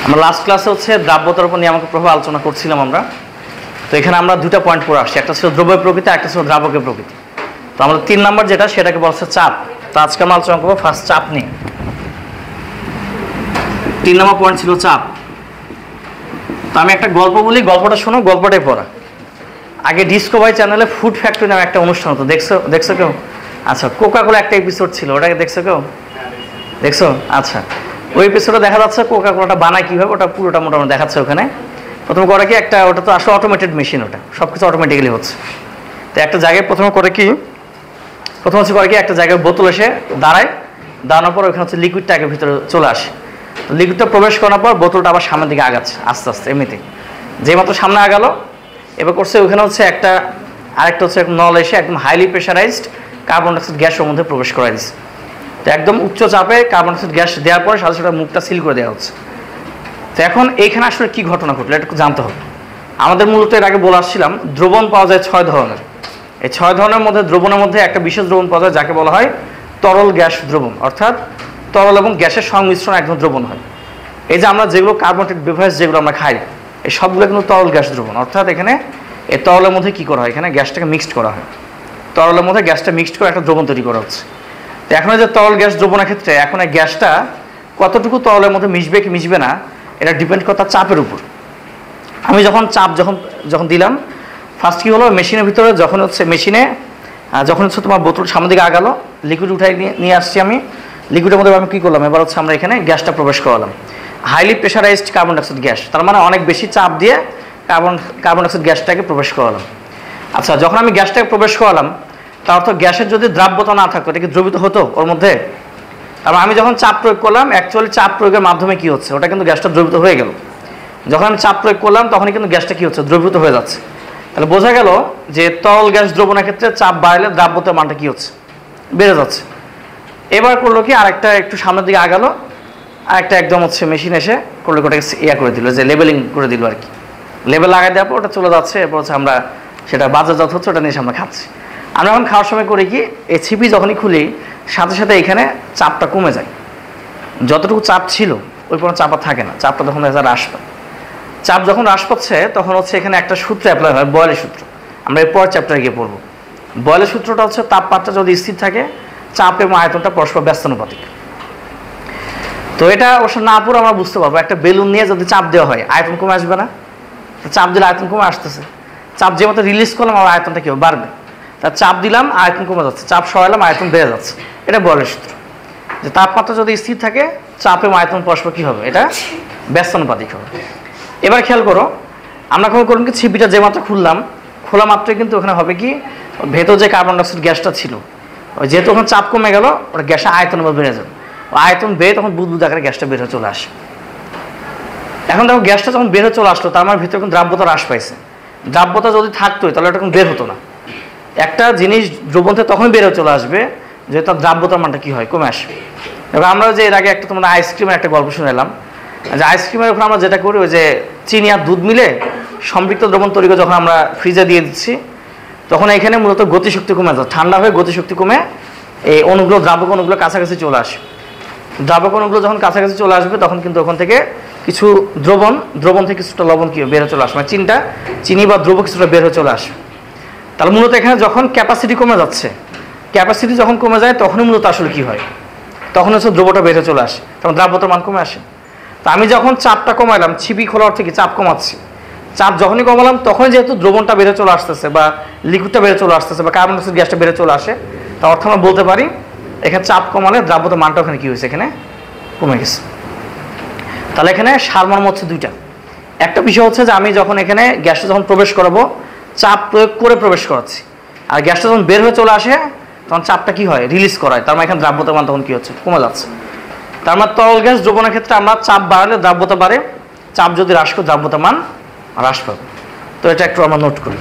আমরা লাস্ট ক্লাসে হচ্ছে দ্রাব্যতার উপর নিয়ামকের প্রভাব আলোচনা করছিলাম আমরা। তো এখানে আমরা দুটা পয়েন্ট পড়ে আসছি, একটা ছিল দ্রব্যের প্রকৃতি, একটা ছিল দ্রাবকের প্রকৃতি। তো আমাদের 3 নাম্বার যেটা, সেটাকে বলছে চাপ। তো আজকে আমরা আলোচনা করবো ফার্স্ট চাপ নিয়ে। 3 নাম্বার পয়েন্ট ছিল চাপ। তো আমি একটা গল্প বলি, গল্পটা শোনো, গল্পটাই পড়া। আগে ডিসকভারি চ্যানেলে ফুড ফ্যাক্টরি নামে একটা অনুষ্ঠান হতো, দেখছো কেউ? আচ্ছা, কোকা কোলা একটা এপিসোড ছিল, ওটাকে দেখছো কেউ? দেখছো? আচ্ছা, ওই এপিসোডে দেখা যাচ্ছে কোকা কোলাটা বানায় কীভাবে, ওটা পুরোটা মোটামুটি দেখাচ্ছে ওখানে। প্রথমে করে কি, একটা ওটা তো আসলে অটোমেটেড মেশিন, ওটা সব কিছু অটোমেটিক্যালি হচ্ছে। তো একটা জায়গায় প্রথমে করে কি একটা জায়গায় বোতল এসে দাঁড়ানোর পর ওখানে হচ্ছে লিকুইডটা আগে ভিতরে চলে আসে। তো লিকুইডটা প্রবেশ করার পর বোতলটা আবার সামনের দিকে আগাচ্ছে আস্তে আস্তে, এমনিতে যেই মাত্র সামনে আগালো, এবার করছে ওখানে হচ্ছে আরেকটা হচ্ছে নল এসে একদম হাইলি প্রেশারাইজড কার্বন ডাইঅক্সাইড গ্যাসের মধ্যে প্রবেশ করাই দিচ্ছে। তো একদম উচ্চ চাপে কার্বন ডাইঅক্সাইড গ্যাস দেওয়ার পরে সাথে সাথে মুখটা সিল করে দেওয়া হচ্ছে। তো এখন এইখানে আসলে কী ঘটনা ঘটলো এটা একটু জানতে হবে। আমাদের মূলত এর আগে বলে আসছিলাম, দ্রবণ পাওয়া যায় 6 ধরনের। এই 6 ধরনের মধ্যে দ্রবণের মধ্যে একটা বিশেষ দ্রবণ পাওয়া যায় যাকে বলা হয় তরল গ্যাস দ্রবণ, অর্থাৎ তরল এবং গ্যাসের সংমিশ্রণ একদম দ্রবণ হয়। এই যে আমরা যেগুলো কার্বোনেটেড বেভারেজ যেগুলো আমরা খাই, এই সবগুলো কিন্তু তরল গ্যাস দ্রবণ, অর্থাৎ এখানে এই তরলের মধ্যে কী করা হয়, এখানে গ্যাসটাকে মিক্সড করা হয়। তরলের মধ্যে গ্যাসটা মিক্সড করে একটা দ্রবণ তৈরি করা হচ্ছে। তো এখন যে তরল গ্যাস দ্রবণের ক্ষেত্রে এখন এই গ্যাসটা কতটুকু তরলের মধ্যে মিশবে কি মিশবে না, এটা ডিপেন্ড করে তার চাপের উপর। আমি চাপ যখন দিলাম, ফার্স্ট কী হলো, মেশিনের ভিতরে যখন হচ্ছে তোমার বোতল সামনের দিকে আগালো, লিকুইড উঠাই নিয়ে আসছি আমি, লিকুইডের মধ্যে আমি কী করলাম, এবার হচ্ছে আমরা এখানে গ্যাসটা প্রবেশ করালাম, highly pressurised carbon dioxide gas, তার মানে অনেক বেশি চাপ দিয়ে কার্বন ডাইঅক্সাইড গ্যাসটাকে প্রবেশ করালাম। আচ্ছা, যখন আমি গ্যাসটাকে প্রবেশ করালাম, তার অর্থ গ্যাসের যদি দ্রাব্যতা না থাকতো, এটা কি দ্রবীভূত হতো ওর মধ্যে? তারপর আমি যখন চাপ প্রয়োগ করলাম, অ্যাকচুয়ালি চাপ প্রয়োগের মাধ্যমে কী হচ্ছে, ওটা কিন্তু গ্যাসটা দ্রবীভূত হয়ে গেল। যখন আমি চাপ প্রয়োগ করলাম তখনই কিন্তু গ্যাসটা কী হচ্ছে, দ্রবীভূত হয়ে যাচ্ছে। তাহলে বোঝা গেল যে তরল গ্যাস দ্রবণের ক্ষেত্রে চাপ বাড়লে দ্রাব্যতার মানটা কী হচ্ছে, বেড়ে যাচ্ছে। এবার করলো কি, আরেকটা একটু সামনের দিকে আগালো, আরেকটা একদম হচ্ছে মেশিন এসে করলো, ওটাকে করে দিল, যে লেবেলিং করে দিল আর কি। লেবেল লাগাই দেওয়ার পর ওটা চলে যাচ্ছে, এরপর হচ্ছে আমরা সেটা বাজারজাত হচ্ছে, ওটা নিয়ে আমরা খাচ্ছি। আমরা এখন খাওয়ার সময় করি কি, এই ছিপি যখনই খুলি সাথে সাথে এখানে চাপটা কমে যায়। যতটুকু চাপ ছিল ওই পর্যন্ত চাপ আর থাকে না, চাপটা তখন হ্রাস পায়। চাপ যখন হ্রাস পাচ্ছে তখন হচ্ছে এখানে একটা সূত্র অ্যাপ্লাই হয়, বয়েলের সূত্র। আমরা এর পরের চ্যাপ্টারে গিয়ে পড়বো। বয়েলের সূত্রটা হচ্ছে তাপমাত্রা যদি স্থির থাকে, চাপ এবং আয়তনটা পরস্পর ব্যস্তানুপাতিক। তো এটা অবশ্য না পুরো আমরা বুঝতে পারবো, একটা বেলুন নিয়ে যদি চাপ দেওয়া হয় আয়তন কমে আসবে না? চাপ দিলে আয়তন কমে আসতেছে, চাপ যে মতো রিলিজ করলাম আমার আয়তনটা কেউ বাড়বে। তার চাপ দিলাম আয়তন কমে যাচ্ছে, চাপ সরালাম আয়তন বেড়ে যাচ্ছে। এটা বয়েলের সূত্র, যে তাপমাত্রা যদি স্থির থাকে চাপ এবং আয়তন পরস্পর কী হবে, এটা ব্যস্তানুপাতিক হবে। এবার খেয়াল করো, আমরা কখন করলাম কি, ছিপিটা যে মাত্র খোলা মাত্রই কিন্তু ওখানে হবে কি, ভেতর যে কার্বন ডাইঅক্সাইড গ্যাসটা ছিল, যেহেতু ওখানে চাপ কমে গেল, ওটা গ্যাসের আয়তন বেড়ে যাবে। আয়তন বেড়ে তখন বুদবুদ আকারে গ্যাসটা বের হয়ে চলে আসে। এখন দেখো গ্যাসটা যখন বের হয়ে চলে আসলো, তার মানে ভিতরে কিন্তু দ্রাব্যতা হ্রাস পাইছে। দ্রাব্যতা যদি থাকতোই তাহলে এটা বের হতো না। একটা জিনিস দ্রবণ থেকে তখনই বের হয়ে চলে আসবে যে তার দ্রাব্যতার মানটা কী হয়, কমে আসবে। এবার আমরা যে এর আগে একটা তোমরা আইসক্রিমের একটা গল্প শুনে এলাম, যে আইসক্রিমের ওখানে আমরা যেটা করি, ওই যে চিনি আর দুধ মিলে সম্পৃক্ত দ্রবণ তৈরি করে যখন আমরা ফ্রিজে দিয়ে দিচ্ছি, তখন এখানে মূলত গতিশক্তি কমে যায়, ঠান্ডা হয়ে গতিশক্তি কমে এই দ্রাবক অণুগুলো কাছাকাছি চলে আসে। দ্রাবক অণুগুলো যখন কাছাকাছি চলে আসবে তখন কিন্তু ওখান থেকে কিছু দ্রবণ থেকে কিছুটা লবণ কি বের হয়ে চলে আসে, মানে চিনি বা দ্রব কিছুটা বের হয়ে চলে আসে। তাহলে মূলত এখানে যখন ক্যাপাসিটি কমে যাচ্ছে, ক্যাপাসিটি যখন কমে যায় তখনই মূলত আসলে কী হয়, তখন হচ্ছে দ্রবটা বের হয়ে চলে আসে, তখন দ্রাব্যতার মান কমে আসে। তো আমি যখন চাপটা কমাইলাম, ছিপি খোলার থেকে চাপ কমাচ্ছি, চাপ যখনই কমালাম তখনই যেহেতু দ্রবণটা বেড়ে চলে আসতেছে বা লিকুইডটা বেড়ে চলে আসতেছে বা কার্বন ডাইঅক্সাইড গ্যাসটা বেড়ে চলে আসে, তার অর্থ আমরা বলতে পারি এখানে চাপ কমালে দ্রাব্যতার মানটা ওখানে কী হয়েছে, এখানে কমে গেছে। তাহলে এখানে সারমর্ম হচ্ছে দুইটা। একটা বিষয় হচ্ছে যে আমি যখন এখানে গ্যাসটা যখন প্রবেশ করাবো, চাপ প্রয়োগ করে প্রবেশ করাচ্ছি, আর গ্যাসটা যখন বের হয়ে চলে আসে তখন চাপটা কী হয়, রিলিজ করায়, তার মানে এখানে দ্রাব্যতার মান তখন কী হচ্ছে, কমে যাচ্ছে। তার মানে তরল গ্যাস দ্রবণের ক্ষেত্রে আমরা চাপ বাড়ালে দ্রাব্যতা বাড়ে, চাপ যদি হ্রাস করে দ্রাব্যতার মান হ্রাস পাবে। তো এটা একটু আমরা নোট করি।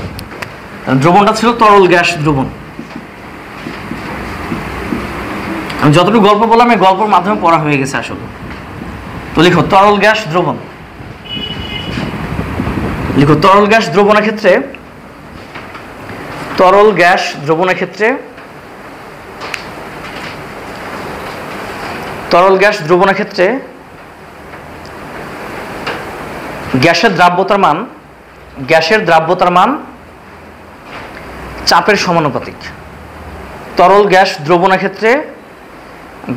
দ্রবণটা ছিল তরল গ্যাস দ্রবণ। আমি যতটুকু গল্প বললাম এই গল্পের মাধ্যমে পড়া হয়ে গেছে আসলে। তো লিখো তরল গ্যাস দ্রবণ, লিখো তরল গ্যাস দ্রবণের ক্ষেত্রে, তরল গ্যাস দ্রবণের ক্ষেত্রে, তরল গ্যাস দ্রবণের ক্ষেত্রে গ্যাসের দ্রাব্যতার মান চাপের সমানুপাতিক। তরল গ্যাস দ্রবণের ক্ষেত্রে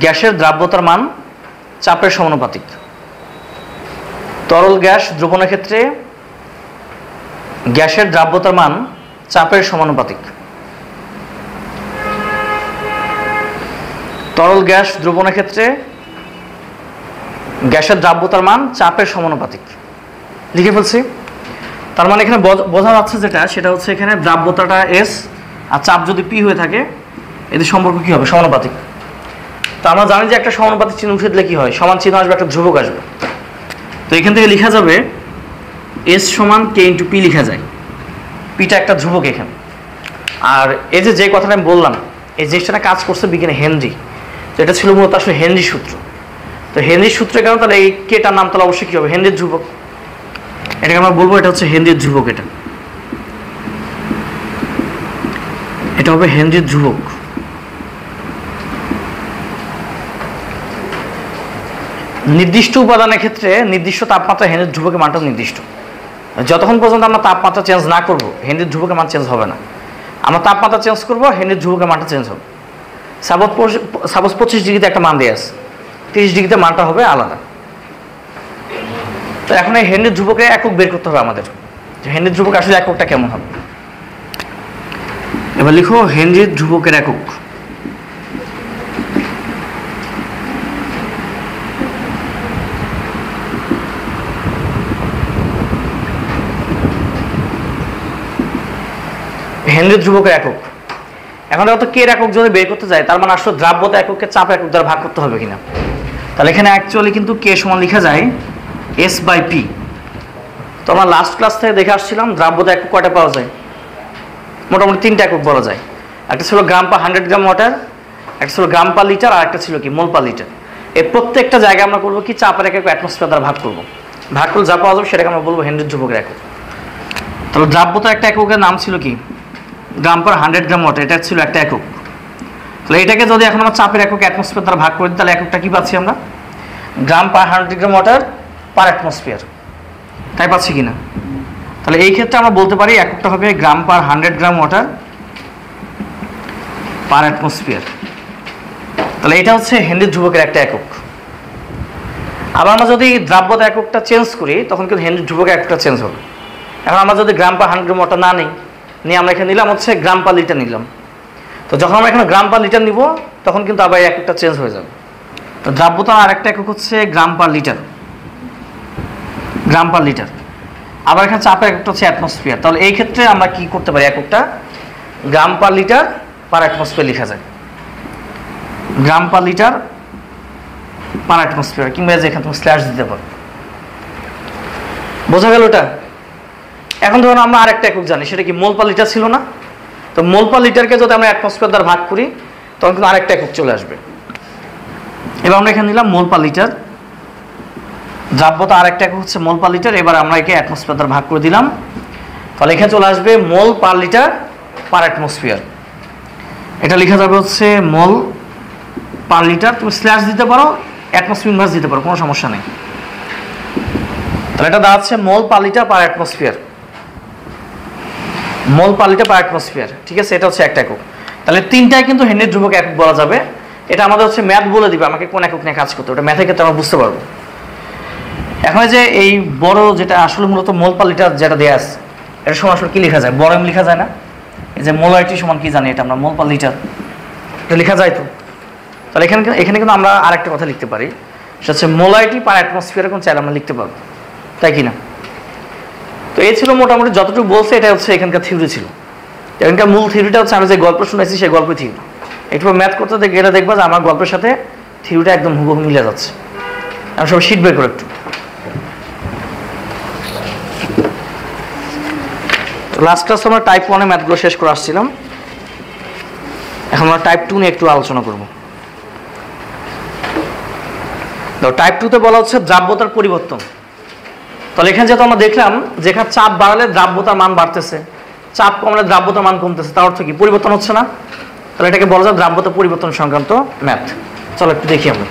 গ্যাসের দ্রাব্যতার মান চাপের সমানুপাতিক। তরল গ্যাস দ্রবণের ক্ষেত্রে গ্যাসের দ্রাব্যতার মান চাপের সমানুপাতিক। তরল গ্যাস দ্রবণের ক্ষেত্রে গ্যাসের দ্রাব্যতার মান চাপের সমানুপাতিক। লিখে ফেলছি। তার মানে এখানে বোঝা যাচ্ছে সেটা হচ্ছে এখানে দ্রাব্যতাটা এস আর চাপ যদি পি হয়ে থাকে এদের সম্পর্ক কি হবে? সমানুপাতিক। তো আমরা জানি যে একটা সমানুপাতিক চিহ্ন উঠে দিলে কি হয়? সমান চিহ্ন আসবে, একটা ধ্রুবক আসবে। তো এখান থেকে লেখা যাবে এস সমান কে ইন্টু পি লেখা যায়। পিটা একটা ধ্রুবক এখানে। আর এই যে কথাটা আমি বললাম, এই জিনিসটা কাজ করছে বিজ্ঞানে হেনরি। তো এটা ছিল মূলত আসলে হেনরির সূত্র। তো হেনরির সূত্রের কারণে তাহলে এই কেটার নাম তাহলে অবশ্যই কী হবে? হেনরির ধ্রুবক। এটাকে আমরা বলবো এটা হচ্ছে হেনরির ধ্রুবক। এটা হবে হেনরির ধ্রুবক। নির্দিষ্ট উপাদানের ক্ষেত্রে নির্দিষ্ট তাপমাত্রা হেনরির ধ্রুবকের মানটা নির্দিষ্ট। যতক্ষণ পর্যন্ত আমরা তাপমাত্রা চেঞ্জ না করব হেনরির ধ্রুবকের মান চেঞ্জ হবে না। আমরা তাপমাত্রা চেঞ্জ করব, হেনরির ধ্রুবকের মানটা চেঞ্জ হবে। সাপোজ 25 ডিগ্রিতে একটা মান দিয়ে আছে, 30 ডিগ্রিতে মানটা হবে আলাদা। তো এখন এই হেনরির ধ্রুবকের একক বের করতে হবে আমাদের, যে হেনরির ধ্রুবক আসলে এককটা কেমন হবে। এবার লিখো হেনরির ধ্রুবকের একক। হেনরির ধ্রুবকের একক। এখন দেখো কে একক যদি বের করতে যায়, তার মানে আসলে দ্রাব্যতা এককে চাপ একক দ্বারা ভাগ করতে হবে কিনা। তাহলে এখানে অ্যাকচুয়ালি কিন্তু কে সমান লেখা যায় এস বাই পি। তো আমরা লাস্ট ক্লাস থেকে দেখে আসছিলাম দ্রাব্যতা একক কয়টা পাওয়া যায়? মোটামুটি 3টা একক বলা যায়। একটা ছিল গ্রাম পার 100 গ্রাম ওয়াটার, একটা ছিল গ্রাম পার লিটার, আর একটা ছিল কি মোল পার লিটার। এই প্রত্যেকটা জায়গায় আমরা করবো কি চাপের একক অ্যাটমসফিয়ার দ্বারা ভাগ করবো। ভাগ করলে যা পাওয়া যাবে সেটাকে আমরা বলবো হেনরির ধ্রুবকের একক। তাহলে দ্রাব্যতা একটা এককের নাম ছিল কি? গ্রাম পার 100 গ্রাম ওয়াটার। এটা ছিল একটা একক। তাহলে এটাকে যদি এখন আমরা চাপের একক অ্যাটমসফিয়ার দ্বারা ভাগ করি, তাহলে এককটা কি পাচ্ছি আমরা? গ্রাম per 100 gram water per atmosphere. তাই পাচ্ছি কিনা? তাহলে এই ক্ষেত্রে আমরা বলতে পারি এককটা হবে গ্রাম per 100 gram water per atmosphere. তাহলে এটা হচ্ছে হেনরির ধ্রুবকের একটা একক। আবার আমরা যদি দ্রাব্যতা এককটা চেঞ্জ করি তখন কিন্তু হেনরির ধ্রুবকের এককটা চেঞ্জ হবে। এখন আমরা যদি গ্রাম পার 100 গ্রাম ওয়াটার না নিই, নিয়ে আমরা এখানে নিলাম হচ্ছে গ্রাম পার লিটার নিলাম। তো যখন আমরা এখানে গ্রাম পার লিটার নিব তখন কিন্তু আবার এই এককটা চেঞ্জ হয়ে যাবে। তো দ্রাব্যতার আরেকটা একক হচ্ছে গ্রাম পার লিটার। গ্রাম পার লিটার। আবার এখানে চাপের এককটা হচ্ছে অ্যাটমসফিয়ার। তাহলে এই ক্ষেত্রে আমরা কি করতে পারি? এককটা গ্রাম পার লিটার পার অ্যাটমসফিয়ার লেখা যায়। গ্রাম পার লিটার পার অ্যাটমসফিয়ার, কিংবা এখানে তুমি স্ল্যাশ দিতে পারো। বোঝা গেল এটা? এখন ধরুন আমরা আরেকটা একক জানি, সেটা কি মোল পার লিটার ছিল না? তো মোল পার লিটারকে যদি আমরা অ্যাটমসফিয়ার দ্বারা ভাগ করি তখন কিন্তু আরেকটা একক চলে আসবে। এবার আমরা এখানে নিলাম মোল পার লিটার। দ্রাব্যতা আরেকটা একক হচ্ছে মোল পার লিটার। এবার আমরা একে অ্যাটমসফিয়ার দ্বারা ভাগ করে দিলাম। তাহলে এখানে চলে আসবে মোল পার লিটার পার অ্যাটমসফিয়ার। এটা লেখা যাবে হচ্ছে মোল পার লিটার। তুমি স্ল্যাশ দিতে পারো, অ্যাটমসফিয়ার ইনভার্স দিতে পারো, কোনো সমস্যা নেই। তাহলে এটা দাঁড়াচ্ছে মোল পার লিটার পার অ্যাটমসফিয়ার। মোল পার লিটার পার অ্যাটমসফিয়ার। ঠিক আছে, এটা হচ্ছে একটা একক। তাহলে 3টাই কিন্তু হেনরির ধ্রুবক একক বলা যাবে। এটা আমাদের হচ্ছে ম্যাথ বলে দিবে আমাকে কোন একক নিয়ে কাজ করতে। ওটা ম্যাথের ক্ষেত্রে আমরা বুঝতে পারবো। এখন যে এই বড় যেটা আসলে মূলত মোল পার লিটার যেটা দেয়া আছে, এটা সমান আসলে কি লেখা যায়? বড় এম লেখা যায় না? এই যে মোলারিটি সমান কি জানি, এটা আমরা মোল পার লিটার, এটা লেখা যায় তো। তাহলে এখানে কিন্তু আমরা আরেকটা কথা লিখতে পারি, সেটা হচ্ছে মোলারিটি পার অ্যাটমসফিয়ার কোন চাইলে আমরা লিখতে পারবো, তাই কি না? তো এই ছিল মোটামুটি যতটুকু বলছে, এটা হচ্ছে এখানকার থিওরি ছিল। এখানকার মূল থিওরিটা হচ্ছে আমি যে গল্প শুনেছি সেই গল্পই থিওরি। একটু ম্যাথ করতে গেলে দেখবা যে আমার গল্পের সাথে থিওরিটা একদম হুবহু মিলে যাচ্ছে। আমি সব শিট বের করে একটু। লাস্ট ক্লাস আমরা টাইপ 1-এ ম্যাথগুলো শেষ করে আসছিলাম। এখন আমরা টাইপ 2 নিয়ে একটু আলোচনা করব। তো টাইপ 2-তে বলা হচ্ছে দ্রাব্যতার পরিবর্তন। তাহলে এখানে যেহেতু আমরা দেখলাম যেখানে চাপ বাড়ালে দ্রাব্যতার মান বাড়তেছে, চাপ কমলে দ্রাব্যতার মান কমতেছে, তার অর্থ কি? পরিবর্তন হচ্ছে না। তাহলে এটাকে বলা যায় দ্রাব্যতা পরিবর্তন সংক্রান্ত ম্যাথ। চলো একটু দেখি আমরা।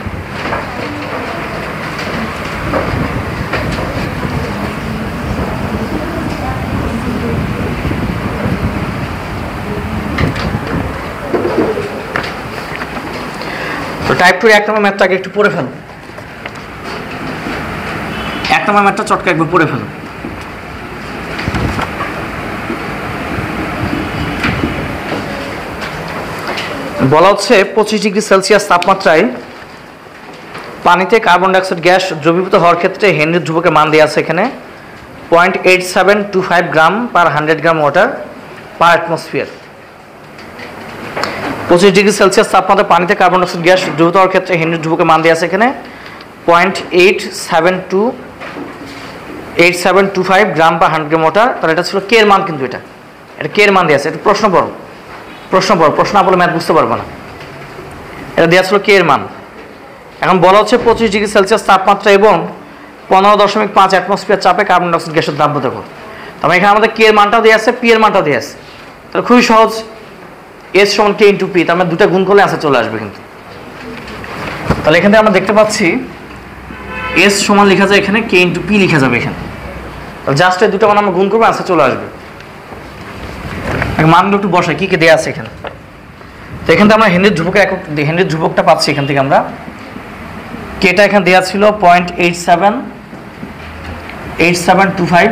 টাইপ 2 1 নম্বর ম্যাথটাকে একটু পড়ে ফেলো। 1 নম্বর ম্যাথটা চটকে একবার পড়ে ফেলো। বলা হচ্ছে 25 ডিগ্রি সেলসিয়াস তাপমাত্রায় পানিতে কার্বন ডাইঅক্সাইড গ্যাস দ্রবীভূত হওয়ার ক্ষেত্রে হেনরির ধ্রুবকের মান দেওয়া আছে এখানে 0.8725 gram per 100 gram water per atmosphere. 25 degree Celsius তাপমাত্রায় পানিতে কার্বন ডাইঅক্সাইড গ্যাস দ্রবীভূত হওয়ার ক্ষেত্রে হেনরির ধ্রুবকের মান দেওয়া আছে এখানে 0.8725 গ্রাম পার 100 গ্রাম ওয়াটার। তাহলে এটা ছিল কে এর মান, কিন্তু এটা কে এর মান দেওয়া আছে। এটা প্রশ্ন পড়ো, প্রশ্ন না বলে ম্যাথ বুঝতে পারবো না। এটা দেওয়া ছিল কে এর মান। এখন বলা হচ্ছে 25 ডিগ্রি সেলসিয়াস তাপমাত্রা এবং 15.5 অ্যাটমসফিয়ার চাপে কার্বন ডাইঅক্সাইড গ্যাসের দ্রাব্যতা কত। তবে এখানে আমাদের কে এর মানটাও দেওয়া আছে, পি এর মানটাও দেওয়া আছে। তাহলে খুবই সহজ, এস সমান কে ইন্টু পি, তার মানে দুটা গুণ করলে আনসার চলে আসবে কিন্তু। তাহলে এখানে আমরা দেখতে পাচ্ছি এস সমান লেখা যায় এখানে কে ইন্টু পি লেখা যাবে এখানে। জাস্ট এই দুটো মান আমরা গুণ করবো, আনসার চলে আসবে। মানগুলো একটু বসাই কি কি দেওয়া আছে এখানে। তো এখান থেকে আমরা হেনরির ধ্রুবকের একক, হেনরির ধ্রুবকটা পাচ্ছি এখান থেকে আমরা। কেটা এখানে দেওয়া ছিল 0.8725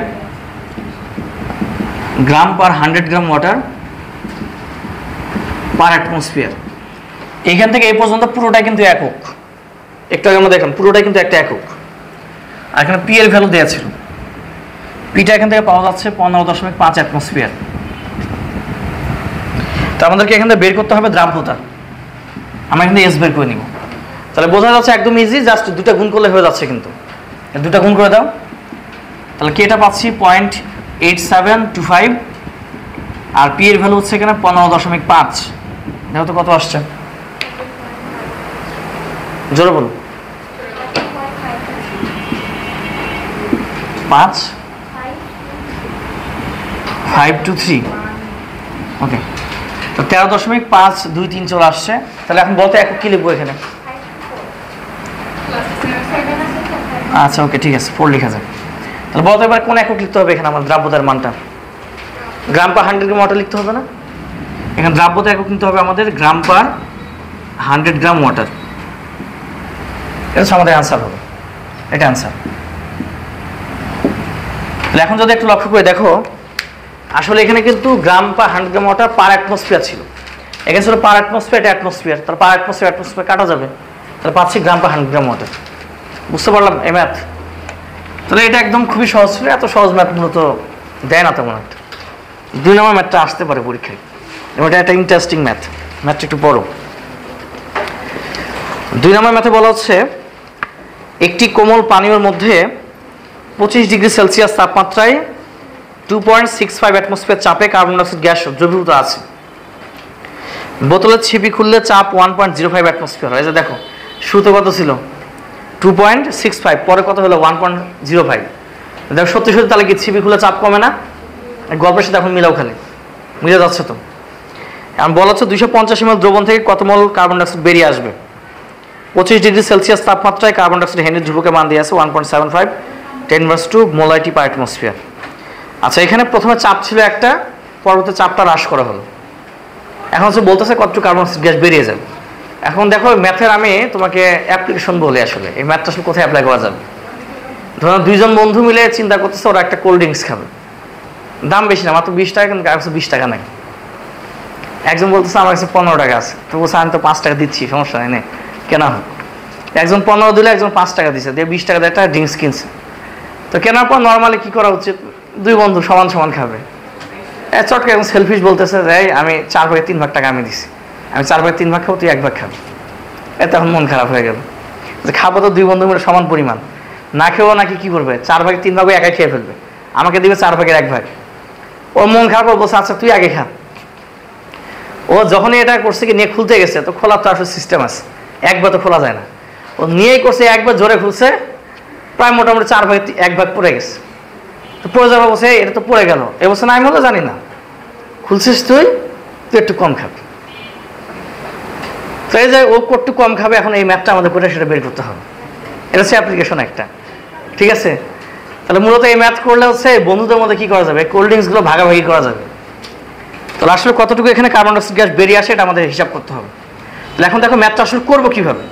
gram per 100 gram water per atmosphere. এখান থেকে এই পর্যন্ত পুরোটাই কিন্তু একক, একটু আগে আমরা দেখলাম পুরোটাই কিন্তু একটা একক। আর এখানে পি এর ভ্যালু দেওয়া ছিল, পিটা এখান থেকে পাওয়া যাচ্ছে 15.5 অ্যাটমসফিয়ার। তো আমাদেরকে এখান থেকে বের করতে হবে দ্রাব্যতা, আমরা এখান থেকে এস বের করে নিব। তাহলে বোঝা যাচ্ছে একদম ইজি, জাস্ট দুটা গুণ করলে হয়ে যাচ্ছে কিন্তু। দুটা গুণ করে দাও, তাহলে কেটা পাচ্ছি 0.8725 আর পি এর ভ্যালু হচ্ছে এখানে 15.5। দেখো তো কত আসছে, জোরে বলো। 5.523 ওকে। তো 13.523 চলে আসছে। তাহলে এখন বলতে একক কি লিখবো এখানে? আচ্ছা ওকে ঠিক আছে, 4 লেখা যায়। তাহলে বলতে এবার কোন একক লিখতে হবে এখানে আমার দ্রাব্যতার মানটা? গ্রাম পার 100 গ্রাম ওয়াটার লিখতে হবে না? এখানে দ্রাব্যতা একক নিতে হবে আমাদের গ্রাম পার 100 গ্রাম ওয়াটার। এটা হচ্ছে আমাদের অ্যান্সার হবে, এটা অ্যান্সার। তাহলে এখন যদি একটু লক্ষ্য করে দেখো, আসলে এখানে কিন্তু গ্রাম per 100 gram water per atmosphere ছিল। এখানে ছিল পার অ্যাটমসফিয়ার, এটা অ্যাটমসফিয়ার, তাহলে পার অ্যাটমসফিয়ার কাটা যাবে, তাহলে পাচ্ছি গ্রাম পার 100 গ্রাম ওয়াটার। বুঝতে পারলাম এই ম্যাথ? তাহলে এটা একদম খুবই সহজ ছিল, এত সহজ ম্যাথ মূলত দেয় না তেমন একটা। 2 নম্বর ম্যাথটা আসতে পারে পরীক্ষায়, এবং এটা একটা ইন্টারেস্টিং ম্যাথটা একটু পড়ো। 2 নম্বর ম্যাথে বলা হচ্ছে একটি কোমল পানীয়র মধ্যে 25 ডিগ্রি সেলসিয়াস তাপমাত্রায় 2.65 অ্যাটমসফিয়ার চাপে কার্বন ডাইঅক্সাইড গ্যাস দ্রবীভূত আছে। বোতলের ছিপি খুললে চাপ 1.05 অ্যাটমসফিয়ার হয়। এই যে দেখো শুরুতে কত ছিল 2.65, পরে কত হলো 1.05। দেখো সত্যি সত্যি তাহলে কি ছিপি খুলে চাপ কমে না? গল্পের সাথে এখন মিলাও, খালি মিলে যাচ্ছে তো। এখন বলা হচ্ছে 250 ml দ্রবণ থেকে কত মল কার্বন ডাইঅক্সাইড বেরিয়ে আসবে। 25 ডিগ্রি সেলসিয়াস তাপমাত্রায় কার্বন ডাইঅক্সাইড হেনরির ধ্রুবকের মান দিয়ে আছে 1.75 10⁻² মোলারিটি পার অ্যাটমসফিয়ার। আচ্ছা এখানে প্রথমে চাপ ছিল একটা, পরবর্তী চাপটা হ্রাস করা হলো। এখন হচ্ছে বলতেছে কতটুকু কার্বন ডাইঅক্সাইড গ্যাস বেরিয়ে যাবে। এখন দেখো ম্যাথের আমি তোমাকে অ্যাপ্লিকেশন বলি, আসলে এই ম্যাথটা আসলে কোথায় অ্যাপ্লাই করা যাবে। ধরো 2 জন বন্ধু মিলে চিন্তা করতেছে ওরা একটা কোল্ড ড্রিঙ্কস খাবে, দাম বেশি না, মাত্র 20 টাকা, কিন্তু কার কাছে 20 টাকা নাই। একজন বলতেছে আমার কাছে 15 টাকা আছে, তো বলছে আমি তো 5 টাকা দিচ্ছি, সমস্যা নেই কেনা হোক। একজন 15 দিলে, একজন 5 টাকা দিচ্ছে, দিয়ে 20 টাকা দিয়ে একটা ড্রিঙ্কস কিনছে। তো কেনার পর নর্মালি কি করা উচিত? 2 বন্ধু সমান সমান খাবে। চটকে একজন সেলফিশ বলতেছে যে আমি 4 ভাগে 3 ভাগ টাকা আমি দিছি, আমি 4 ভাগে 3 ভাগ খাবো, তুই 1 ভাগ খাবি। এতে এখন মন খারাপ হয়ে গেল যে খাবো তো 2 বন্ধু মিলে সমান পরিমাণ, না খেয়েও নাকি কি করবে 4 ভাগে 3 ভাগ একাই খেয়ে ফেলবে, আমাকে দিবে 4 ভাগের 1 ভাগ। ওর মন খারাপ, বলছে আচ্ছা তুই আগে খা। ও যখনই এটা করছে কি নিয়ে খুলতে গেছে, তো খোলার তো আসলে সিস্টেম আছে, একবার তো খোলা যায় না। ও নিয়েই করছে, একবার জোরে খুলছে, প্রায় মোটামুটি 4 ভাগে 1 ভাগ পড়ে গেছে। তো পড়ে যাবে, বলছে এটা তো পড়ে গেল। এ বলছে না আমি হলো জানি না, খুলছিস তুই একটু কম খাবি। তো এই যে ও একটু কম খাবে, এখন এই ম্যাথটা আমাদের করে সেটা বের করতে হবে। এটা হচ্ছে অ্যাপ্লিকেশন একটা, ঠিক আছে? তাহলে মূলত এই ম্যাথ করলে হচ্ছে বন্ধুদের মধ্যে কি করা যাবে, কোল্ড ড্রিঙ্কসগুলো ভাগাভাগি করা যাবে। তাহলে আসলে কতটুকু এখানে কার্বন ডাইঅক্সাইড গ্যাস বেরিয়ে আসে এটা আমাদের হিসাব করতে হবে। তাহলে এখন দেখো ম্যাথটা আসলে করবো কীভাবে।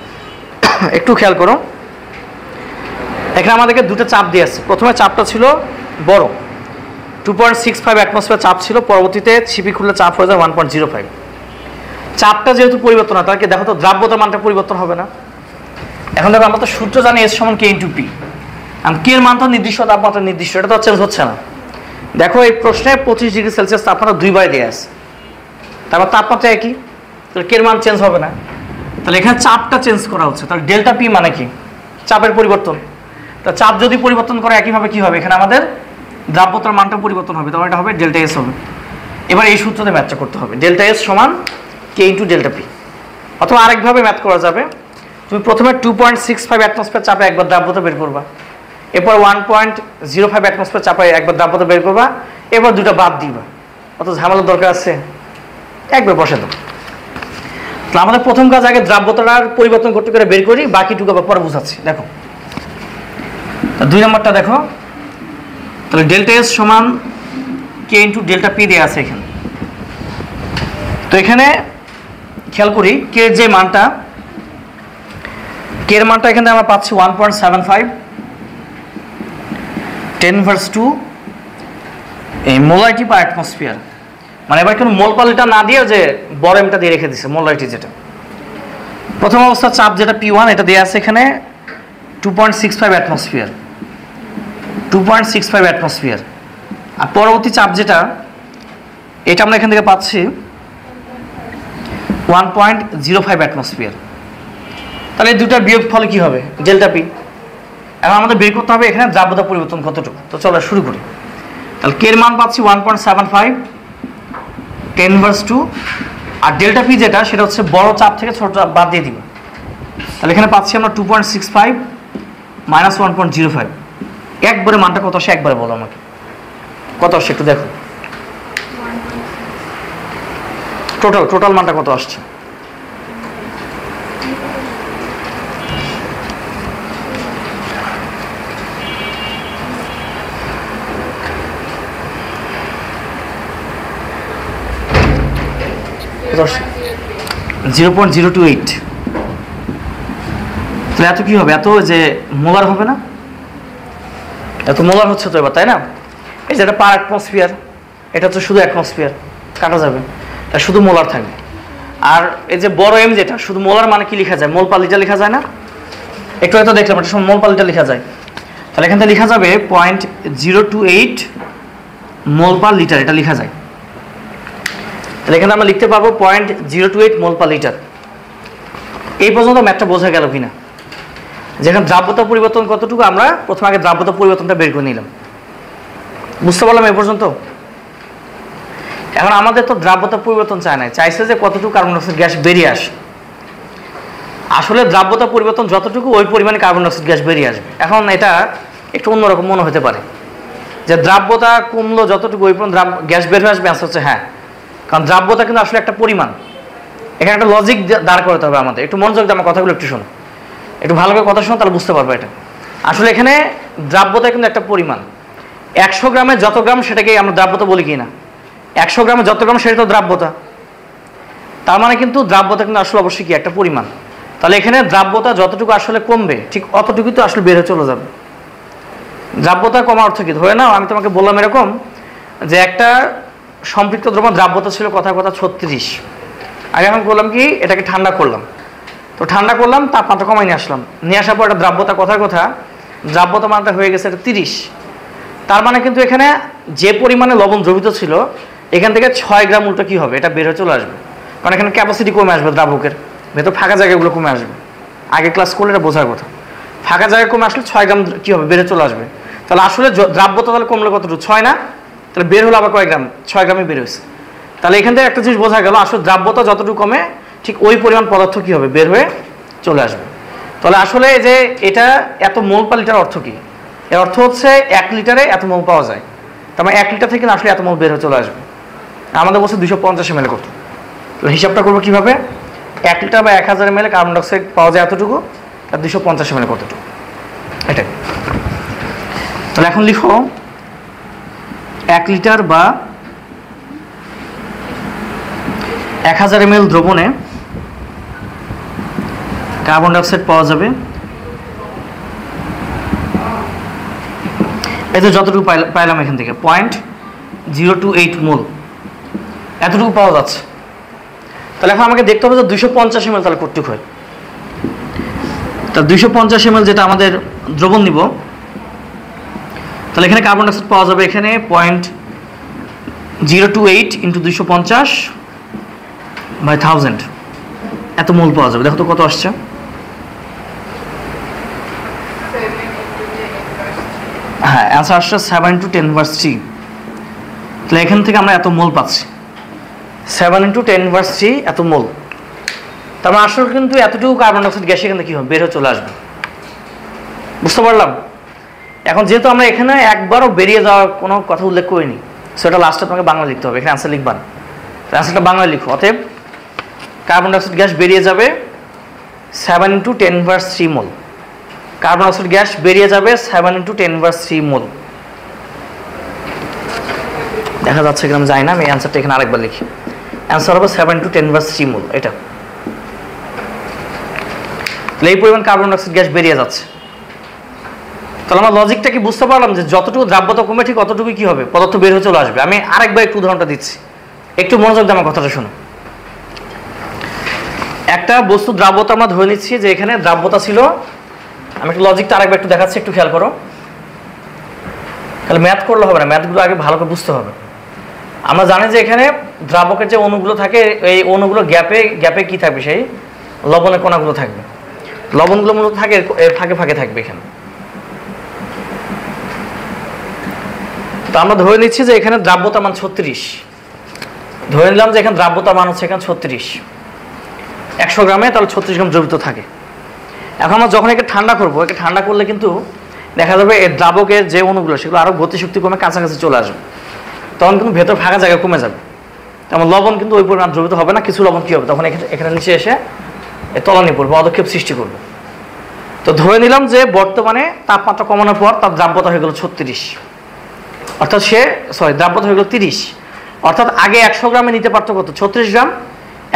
একটু খেয়াল করো, এখানে আমাদেরকে দুটো চাপ দিয়ে আসছে। প্রথমে চাপটা ছিল বড়, 2.65 অ্যাটমসফিয়ার চাপ ছিল, পরবর্তীতে ছিপি খুললে চাপ হয়ে যায় 1.05। চাপটা যেহেতু পরিবর্তন হয়, তাহলে কি দেখো তো দ্রাব্যতার মানটা পরিবর্তন হবে না? এখন দেখো আমরা তো সূত্র জানি এস সমান কে ইন্টু পি, কে এর মান তো নির্দিষ্ট, তাপমাত্রা নির্দিষ্ট, এটা তো চেঞ্জ হচ্ছে না। দেখো এই প্রশ্নে 25 ডিগ্রি সেলসিয়াস তাপমাত্রা 2 বারে দেওয়া আছে, তারপর তাপমাত্রা একই, তাহলে কে এর মান চেঞ্জ হবে না। তাহলে এখানে চাপটা চেঞ্জ করা হচ্ছে, তাহলে ডেল্টা পি মানে কি? চাপের পরিবর্তন। তা চাপ যদি পরিবর্তন করে একইভাবে কি হবে, এখানে আমাদের দ্রাব্যতার মানটা পরিবর্তন হবে, তখন এটা হবে ডেল্টা এস হবে। এবার এই সূত্রতে ম্যাথটা করতে হবে, ডেল্টা এস সমান কে ইন্টু ডেল্টা পি। অথবা আরেকভাবে ম্যাথ করা যাবে, তুমি প্রথমে 2.65 অ্যাটমসফিয়ার চাপে একবার দ্রাব্যতা বের করবা, এরপর 1.05 অ্যাটমসফিয়ার চাপে একবার দ্রাব্যতা বের করবা, এবার দুটো বাদ দিবা। অত ঝামেলার দরকার আছে? একবার বসে দাও। তাহলে আমাদের প্রথম কাজ, আগে দ্রাব্যতার পরিবর্তন করতে করে বের করি, বাকিটুকু আবার পরে বুঝাচ্ছি। দেখো 2 নম্বরটা দেখো, তাহলে ডেল্টা এস সমান কে ইন্টু ডেল্টা পি দেওয়া আছে এখানে। তো এখানে খেয়াল করি কে যে মানটা, কে এর মানটা এখানে আমরা পাচ্ছি 1.75, 10^2 এই মোলারিটি পার অ্যাটমসফিয়ার। মানে এবার কোনো মোল পার লিটার না দিয়ে যে বড় এমটা দিয়ে রেখে দিচ্ছে মোলারিটি, যেটা প্রথম অবস্থা চাপ যেটা P1 এটা দেওয়া আছে এখানে 2.65 অ্যাটমসফিয়ার, 2.65 অ্যাটমসফিয়ার। আর পরবর্তী চাপ যেটা, এটা আমরা এখান থেকে পাচ্ছি 1.05 অ্যাটমসফিয়ার। তাহলে এই দুটার বিয়োগ ফলে কি হবে? Delta P. এখন আমাদের বের করতে হবে এখানে দ্রাব্যতা পরিবর্তন কতটুকু। তো চলো শুরু করি। তাহলে কে এর মান পাচ্ছি 1.75, 10^2, আর ডেল্টা পি যেটা সেটা হচ্ছে বড় চাপ থেকে ছোট চাপ বাদ দিয়ে দিব। তাহলে এখানে পাচ্ছি আমরা 2.65 মাইনাস 1.05। একবারে মানটা কত আসে একবারে বলো আমাকে, কত আসছে একটু দেখো। টোটাল মানটা কত আসছে? কত আসছে? 0.028। তাহলে এত কি হবে? এত যে মোলার হবে না? এত মোলার হচ্ছে তো এবার, তাই না? এই যে এটা পার অ্যাটমসফিয়ার, এটা হচ্ছে শুধু অ্যাটমসফিয়ার, কাটা যাবে, তা শুধু মোলার থাকবে। আর এই যে বড় এম যেটা শুধু মোলার মানে কি লেখা যায়? মোল পার লিটার লেখা যায় না? একটু হয়তো দেখলাম এটা মোল পার লিটার লেখা যায়। তাহলে এখান থেকে লেখা যাবে 0.028 মোল পার লিটার, এটা লেখা যায়। তাহলে এখানে আমরা লিখতে পারবো 0.028 মোল পার লিটার। এই পর্যন্ত ম্যাথটা বোঝা গেল কিনা? যেখানে দ্রাব্যতা পরিবর্তন কতটুকু, আমরা প্রথমে আগে দ্রাব্যতা পরিবর্তনটা বের করে নিলাম। বুঝতে পারলাম এই পর্যন্ত? এখন আমাদের তো দ্রাব্যতা পরিবর্তন চায় না, চাইছে যে কতটুকু কার্বন ডাইঅক্সাইড গ্যাস বেরিয়ে আসে। আসলে দ্রাব্যতা পরিবর্তন যতটুকু ওই পরিমাণে কার্বন ডাইঅক্সাইড গ্যাস বেরিয়ে আসবে। এখন এটা একটু অন্যরকম মনে হতে পারে যে দ্রাব্যতা কমলো যতটুকু ওই পরিমাণ গ্যাস বের হয়ে আসবে। অ্যান্সার হচ্ছে হ্যাঁ, কারণ দ্রাব্যতা কিন্তু আসলে একটা পরিমাণ। এখানে একটা লজিক দাঁড় করতে হবে আমাদের। একটু মনোযোগ দিয়ে আমার কথাগুলো একটু শোনো, একটু ভালো করে কথা শোনো, তাহলে বুঝতে পারবো এটা। আসলে এখানে দ্রাব্যতা কিন্তু একটা পরিমাণ। 100 গ্রামে যত গ্রাম সেটাকে আমরা দ্রাব্যতা বলি কি না? 100 গ্রামে যত গ্রাম সেটা তো দ্রাব্যতা। তার মানে কিন্তু দ্রাব্যতা কিন্তু আসলে অবশ্যই কি একটা পরিমাণ। তাহলে এখানে দ্রাব্যতা যতটুকু আসলে কমবে ঠিক অতটুকুই তো আসলে বের হয়ে চলে যাবে। দ্রাব্যতা কমা অর্থ কি? ধরে নাও আমি তোমাকে বললাম এরকম যে একটা সম্পৃক্ত দ্রব্য দ্রাব্যতা ছিল কথা 36, আগে আমি বললাম কি এটাকে ঠান্ডা করলাম, তো ঠান্ডা করলাম, তাপমাত্রা কমাই নিয়ে আসলাম, নিয়ে আসার পর এটা দ্রাব্যতা কথা দ্রাব্যতা মানটা হয়ে গেছে এটা 30। তার মানে কিন্তু এখানে যে পরিমাণে লবণ দ্রবীত ছিল এখান থেকে 6 গ্রাম উল্টো কি হবে? এটা বের হয়ে চলে আসবে, কারণ এখানে ক্যাপাসিটি কমে আসবে, দ্রাবকের ভেতর ফাঁকা জায়গাগুলো কমে আসবে। আগে ক্লাস করলে এটা বোঝার কথা। ফাঁকা জায়গা কমে আসলে 6 গ্রাম কি হবে? বেড়ে চলে আসবে। তাহলে আসলে দ্রাব্যতা তাহলে কমলে কতটুকু? 6 না? তাহলে বের হলো আবার কয় গ্রাম? 6 গ্রামই বের হয়েছে। তাহলে এখান থেকে একটা জিনিস বোঝা গেল, আসলে দ্রাব্যতা যতটুকু কমে ঠিক ওই পরিমাণ পদার্থ কি হবে? বের হয়ে চলে আসবে। তাহলে আসলে যে এটা এত মোল পার লিটার অর্থ কি? এর অর্থ হচ্ছে 1 লিটারে এত মোল পাওয়া যায়। তার মানে 1 লিটার থেকে আসলে এত মোল বের হয়ে চলে আসবে। আমাদের বলছে 250 ml করতে। তাহলে হিসাবটা করবো কিভাবে? 1 লিটার বা 1000 ml কার্বন ডাইঅক্সাইড পাওয়া যায় এতটুকু, আর 250 ml কতটুকু, এটাই। তাহলে এখন লিখো 1 লিটার বা 1000 ml দ্রবণে কার্বন ডাইঅক্সাইড পাওয়া যাবে, এই তো যতটুকু পাইলাম এখান থেকে 0.028 মোল, এতটুকু পাওয়া যাচ্ছে। তাহলে এখন আমাকে দেখতে হবে যে 250 ml তাহলে কতটুকু হয়। তা 250 ml যেটা আমাদের দ্রবণ নিব, তাহলে এখানে কার্বন ডাইঅক্সাইড পাওয়া যাবে এখানে 0.028 × 250/1000 এত মোল পাওয়া যাবে। দেখো তো কত আসছে। হ্যাঁ, অ্যান্সার আসছে 7 × 10⁻³ তাহলে এখান থেকে আমরা এত মোল পাচ্ছি, 7 × 10⁻³ এত মোল। তার মানে আসলে কিন্তু এতটুকু কার্বন ডাইঅক্সাইড গ্যাস এখানে কি হবে, বের হয়ে চলে আসবে। বুঝতে পারলাম? এখন যেহেতু আমরা এখানে একবারও বেরিয়ে যাওয়ার কোনো কথা উল্লেখ করিনি, সেটা লাস্টে তোমাকে বাংলা লিখতে হবে, এখানে অ্যান্সার লিখবা না, অ্যান্সারটা বাংলায় লিখো। অতএব কার্বন ডাইঅক্সাইড গ্যাস বেরিয়ে যাবে 7 × 10⁻³ মোল, কার্বন ডাইঅক্সাইড গ্যাস বেরিয়ে যাবে 7 × 10⁻³ মোল। দেখা যাচ্ছে এখানে যাই না, আমি অ্যান্সারটা এখানে আরেকবার লিখি। অ্যান্সার হবে 7 × 10⁻³ মোল। এটা এই পরিমাণ কার্বন ডাইঅক্সাইড গ্যাস বেরিয়ে যাচ্ছে। তাহলে আমরা লজিকটা কি বুঝতে পারলাম যে যতটুকু দ্রাব্যতা কমে ঠিক অতটুকু কি হবে, পদার্থ বের হয়ে চলে আসবে। আমি আরেকবার একটু উদাহরণটা দিচ্ছি, একটু মনোযোগ দিয়ে আমার কথাটা শোনো। একটা বস্তু দ্রাব্যতা আমরা ধরে নিচ্ছি যে এখানে দ্রাব্যতা ছিল, আমি একটু লজিকটা আরেকবার একটু দেখাচ্ছি, একটু খেয়াল করো। তাহলে ম্যাথ করলে হবে না, ম্যাথগুলো আগে ভালো করে বুঝতে হবে। আমরা জানি যে এখানে দ্রাবকের যে অণুগুলো থাকে, এই অণুগুলো গ্যাপে কি থাকবে, সেই লবণের কণাগুলো থাকবে। লবণগুলো মূলত থাকে ফাঁকে ফাঁকে থাকবে এখানে। তো আমরা ধরে নিচ্ছি যে এখানে দ্রাব্যতা মান 36, ধরে নিলাম যে এখানে দ্রাব্যতা মান হচ্ছে এখানে 36, 100 গ্রামে তাহলে 36 গ্রাম দ্রবীভূত থাকে। এখন আমরা যখন একে ঠান্ডা করবো, একে ঠান্ডা করলে কিন্তু দেখা যাবে এই দ্রাবকের যে অণুগুলো সেগুলো আরও গতিশক্তি কমে কাছাকাছি চলে আসবে, তখন কিন্তু ভেতর ফাঁকা জায়গা কমে যাবে। তেমন লবণ কিন্তু ওই পরিমাণ দ্রবীভূত হবে না, কিছু লবণ কী হবে তখন এখানে নিচে এসে তলানি পড়বে, অদক্ষেপ সৃষ্টি করবে। তো ধরে নিলাম যে বর্তমানে তাপমাত্রা কমানোর পর তার দ্রাব্যতা হয়ে গেল 36, অর্থাৎ দ্রাব্যতা হয়ে গেল 30, অর্থাৎ আগে 100 গ্রামে নিতে পারতো কত, 36 গ্রাম,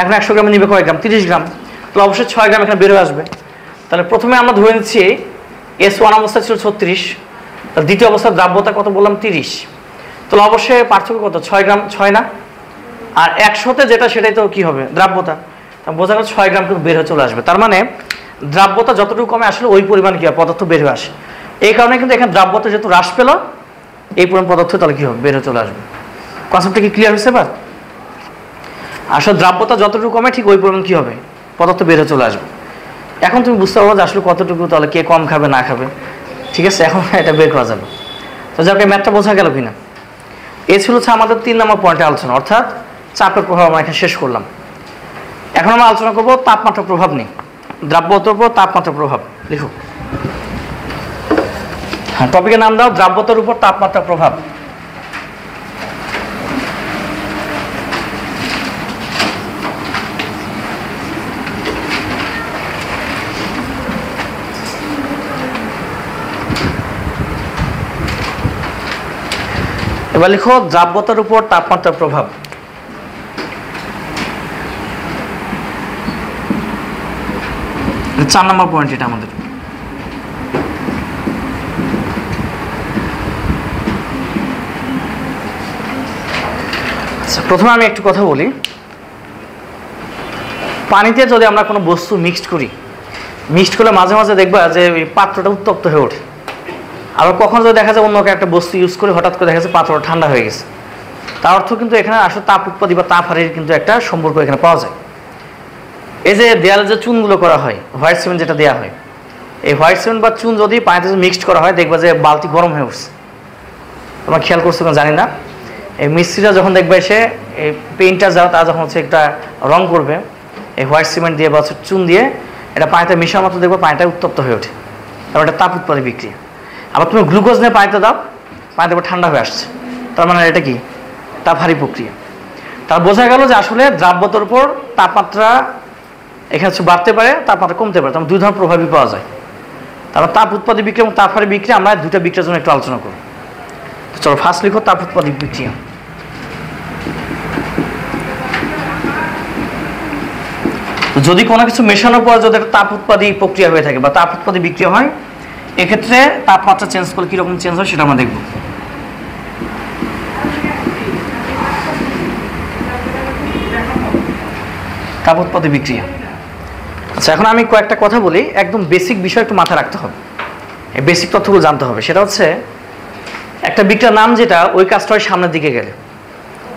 এখন 100 গ্রামে নিবে কয় গ্রাম, 30 গ্রাম। তাহলে অবশ্যই 6 গ্রাম এখানে বের হয়ে আসবে। তাহলে প্রথমে আমরা ধরে নিচ্ছি S1 অবস্থা ছিল 36, দ্বিতীয় অবস্থার দ্রাব্যতা কত বললাম, 30। তাহলে অবশ্যই পার্থক্য কত, 6 গ্রাম, 6 না, আর 100তে যেটা সেটাই তো কি হবে, দ্রাব্যতা। বোঝা গেল 6 গ্রাম কিন্তু বের হয়ে চলে আসবে। তার মানে দ্রাব্যতা যতটুকু কমে আসলে ওই পরিমাণ কি হয়, পদার্থ বের হয়ে আসে। এই কারণে কিন্তু এখানে দ্রাব্যতা যেহেতু হ্রাস পেল, এই পরিমাণ পদার্থ তাহলে কি হবে, বের হয়ে চলে আসবে। কনসেপ্টটা কি ক্লিয়ার হয়েছে এবার? আসলে দ্রাব্যতা যতটুকু কমে ঠিক ওই পরিমাণ কি হবে, পদার্থ বের হয়ে চলে আসবে। এখন তুমি বুঝতে পারবো যে আসলে কতটুকু তাহলে কে কম খাবে না খাবে, ঠিক আছে? এখন এটা বের করা যাবে। তো যাকে ম্যাথটা বোঝা গেল কিনা, এ ছিল হচ্ছে আমাদের 3 নম্বর পয়েন্টে আলোচনা, অর্থাৎ চাপের প্রভাব আমরা এখানে শেষ করলাম। এখন আমরা আলোচনা করবো তাপমাত্রার প্রভাব নিয়ে, দ্রাব্যতার উপর তাপমাত্রার প্রভাব। লিখো, হ্যাঁ, টপিকের নাম দাও দ্রাব্যতার উপর তাপমাত্রার প্রভাব। এবার লিখো দ্রাব্যতার উপর তাপমাত্রার প্রভাব। চার নম্বর পয়েন্ট এটা আমাদের। আচ্ছা, প্রথমে আমি একটু কথা বলি। পানিতে যদি আমরা কোনো বস্তু মিক্সড করি, মিক্সড করলে মাঝে মাঝে দেখবা যে ওই পাত্রটা উত্তপ্ত হয়ে ওঠে। আবার কখনো যদি দেখা যায় অন্য একটা বস্তু ইউজ করে হঠাৎ করে দেখা যাচ্ছে পাত্রটা ঠান্ডা হয়ে গেছে, তার অর্থ কিন্তু এখানে আসলে তাপ উৎপাদী বা তাপ হারির কিন্তু একটা সম্পর্ক এখানে পাওয়া যায়। এই যে দেয়ালে যে চুনগুলো করা হয়, হোয়াইট সিমেন্ট যেটা দেওয়া হয়, এই হোয়াইট সিমেন্ট বা চুন যদি পানিতে মিক্সড করা হয়, দেখবা যে বালতি গরম হয়ে উঠছে। তোমরা খেয়াল করছো কিনা জানি না, এই মিস্ত্রিরা যখন দেখবে এসে এই পেইন্টার যারা তারা যখন হচ্ছে একটা রং করবে এই হোয়াইট সিমেন্ট দিয়ে বা চুন দিয়ে, এটা পানিতে মিশার মতো দেখবে পানিটা উত্তপ্ত হয়ে ওঠে, তারপর এটা তাপ উৎপাদী বিক্রিয়া। আবার তুমি গ্লুকোজ নিয়ে পানিতে দাও, পানি দেখবে ঠান্ডা হয়ে আসছে, তার মানে এটা কি তাপ হারি প্রক্রিয়া। তার বোঝা গেল যে আসলে দ্রাব্যতার উপর তাপমাত্রা এখানে বাড়তে পারে, তাপমাত্রা কমতে পারে, তখন দুই ধরনের প্রভাবই পাওয়া যায়। তারপর তাপ উৎপাদী বিক্রিয়া এবং তাপ হারি বিক্রিয়া, আমরা দুইটা বিক্রিয়ার জন্য একটু আলোচনা করব। চলো ফার্স্ট লিখো তাপ উৎপাদী বিক্রিয়া। যদি কোনো কিছু মেশানোর পর যদি একটা তাপ উৎপাদী প্রক্রিয়া হয়ে থাকে বা তাপ উৎপাদী বিক্রিয়া হয়, এক্ষেত্রে তাপমাত্রা চেঞ্জ করলে কীরকম চেঞ্জ হয় সেটা আমরা দেখব। তাপ উৎপাদী বিক্রিয়া। আচ্ছা, এখন আমি কয়েকটা কথা বলি, একদম বেসিক বিষয় একটু মাথায় রাখতে হবে, এই বেসিক তথ্যগুলো জানতে হবে। সেটা হচ্ছে একটা বিক্রিয়ার নাম যেটা, ওই কাজটা হয় সামনের দিকে গেলে।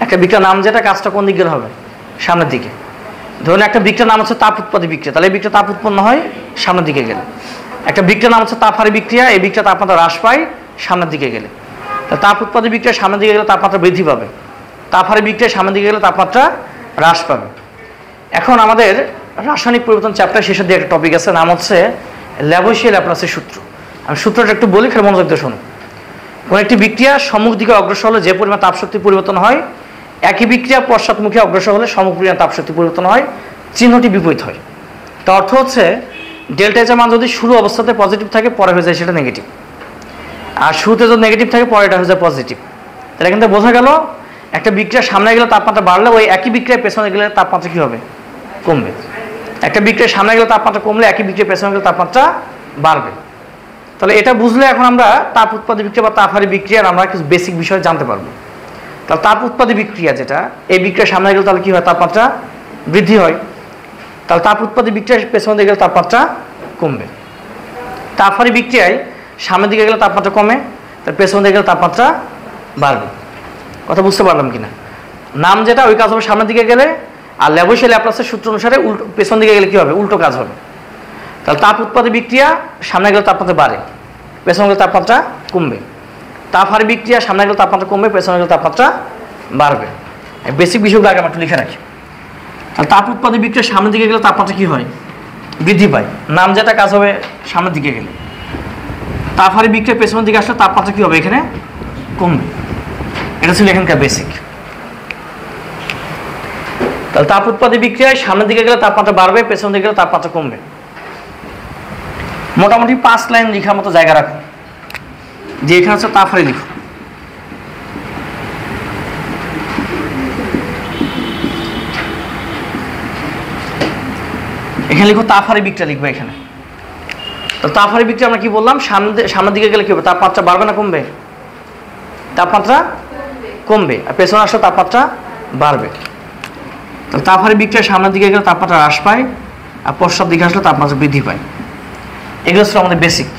একটা বিক্রিয়ার নাম যেটা, কাজটা কোন দিকে গেলে হবে? সামনের দিকে। ধরুন একটা বিক্রিয়ার নাম হচ্ছে তাপ উৎপাদী বিক্রিয়া, তাহলে এই বিক্রিয়া তাপ উৎপন্ন হয় সামনের দিকে গেলে। একটা বিক্রিয়ার নাম হচ্ছে তাপহারী বিক্রিয়া, এই বিক্রিয়া তাপমাত্রা হ্রাস পায় সামনের দিকে গেলে। তাপ উৎপাদী বিক্রিয়া সামনের দিকে গেলে তাপমাত্রা বৃদ্ধি পাবে, তাপহারী বিক্রিয়া সামনের দিকে গেলে তাপমাত্রা হ্রাস পাবে। এখন আমাদের রাসায়নিক পরিবর্তন চ্যাপ্টার শেষের দিকে একটা টপিক আছে, নাম হচ্ছে ল্যাভোইসিয়ার ল্যাপ্লাসের সূত্র। আমি সূত্রটা একটু বলি, খেলে মনোযোগ দিয়ে শোনো। কোনো একটি বিক্রিয়া সম্মুখ দিকে অগ্রসর হলে যে পরিমাণ তাপশক্তি পরিবর্তন হয়, একই বিক্রিয়া পশ্চাৎমুখী অগ্রসর হলে সম পরিমাণ তাপশক্তি পরিবর্তন হয়, চিহ্নটি বিপরীত হয়। তার অর্থ হচ্ছে ডেল্টা এইচ এর মান যদি শুরু অবস্থাতে পজিটিভ থাকে, পরে হয়ে যায় সেটা নেগেটিভ, আর শুরুতে যদি নেগেটিভ থাকে পরে এটা হয়ে যায় পজিটিভ। তাহলে কিন্তু বোঝা গেল একটা বিক্রিয়া সামনে গেলে তাপমাত্রা বাড়লে ওই একই বিক্রিয়া পেছনে গেলে তাপমাত্রা কী হবে? কমবে। একটা বিক্রিয়া সামনে গেলে তাপমাত্রা কমলে একই বিক্রিয়া পেছনে গেলে তাপমাত্রা বাড়বে। তাহলে এটা বুঝলে এখন আমরা তাপ উৎপাদী বিক্রিয়া বা তাপহারী বিক্রিয়ার আমরা কিছু বেসিক বিষয় জানতে পারবো। তাহলে তাপ উৎপাদী বিক্রিয়া যেটা, এই বিক্রিয়া সামনে গেলে তাহলে কী হয়? তাপমাত্রা বৃদ্ধি হয়। তাহলে তাপ উৎপাদী বিক্রিয়া পেছনে দিকে গেলে তাপমাত্রা কমবে। তাপহারী বিক্রিয়ায় সামনের দিকে গেলে তাপমাত্রা কমে, তার পেছনে দিকে গেলে তাপমাত্রা বাড়বে। কথা বুঝতে পারলাম কিনা? নাম যেটা, ওই কাজ হবে সামনের দিকে গেলে, আর ল্যাভোইসিয়ার ল্যাপ্লাসের সূত্র অনুসারে উল্টো পেছন দিকে গেলে কী হবে? উল্টো কাজ হবে। তাহলে তাপ উৎপাদী বিক্রিয়া সামনে গেলে তাপমাত্রা বাড়ে, পেছনে গেলে তাপমাত্রা কমবে। তাপহারী বিক্রিয়া সামনে গেলে তাপমাত্রা কমবে, পেছনে গেলে তাপমাত্রা বাড়বে। এই বেসিক বিষয়গুলো আগে আমরা একটু লিখে রাখি। তাহলে তাপ উৎপাদী বিক্রিয়া সামনের দিকে গেলে তাপমাত্রা কী হয়? বৃদ্ধি পায়। নাম যেটা, কাজ হবে সামনের দিকে গেলে। তাপহারী বিক্রিয়া পেছনের দিকে আসলে তাপমাত্রা কী হবে? এখানে কমবে। এটা ছিল এখানকার বেসিক। তাহলে তাপ উৎপাদী বিক্রিয়ায় সামনের দিকে গেলে তাপমাত্রা বাড়বে, পেছনের দিকে গেলে তাপমাত্রা কমবে। মোটামুটি 5 লাইন লেখার মতো জায়গা রাখো, যে এখানে হচ্ছে তাপহারী লিখো। এখানে লিখো তাপহারী বিক্রিয়া লিখবে এখানে। তো তাপহারী বিক্রিয়া আমরা কি বললাম? সামনের দিকে গেলে কি হবে? তাপমাত্রা বাড়বে না কমবে? তাপমাত্রা কমবে। আর পেছনে আসলে তাপমাত্রা বাড়বে। তাহলে তাপহারী বিক্রিয়া সামনের দিকে গেলে তাপমাত্রা হ্রাস পায়, আর পশ্চাৎ দিকে আসলে তাপমাত্রা বৃদ্ধি পায়। এগুলো ছিল আমাদের বেসিক।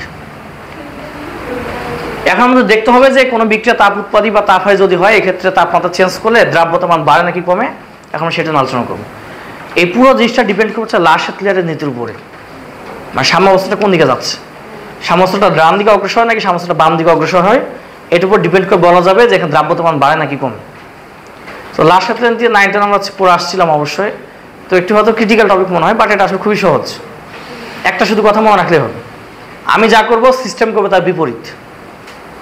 এখন আমাদের দেখতে হবে যে কোনো বিক্রিয়া তাপ উৎপাদী বা তাপহারী যদি হয়, এক্ষেত্রে তাপমাত্রা চেঞ্জ করলে দ্রাব্যতার মান বাড়ে নাকি কমে, এখন সেটা আলোচনা করবো। এই পুরো জিনিসটা ডিপেন্ড করছে লাশাতলিয়ারের নীতির উপরে, মানে সাম্যাবস্থাটা কোন দিকে যাচ্ছে। সাম্যাবস্থাটা ডান দিকে অগ্রসর হয় নাকি সাম্যাবস্থাটা বাম দিকে অগ্রসর হয়, এটার উপর ডিপেন্ড করে বলা যাবে যে এখানে দ্রাব্যতার মান বাড়ে নাকি কমে। তো লাশাতলিয়ার নীতি 9 10 আমরা পড়ে আসছিলাম অবশ্যই, তো একটু হয়তো ক্রিটিক্যাল টপিক মনে হয়, বাট এটা আসলে খুবই সহজ। একটা শুধু কথা মনে রাখলে হবে, আমি যা করব সিস্টেম করবে তার বিপরীত।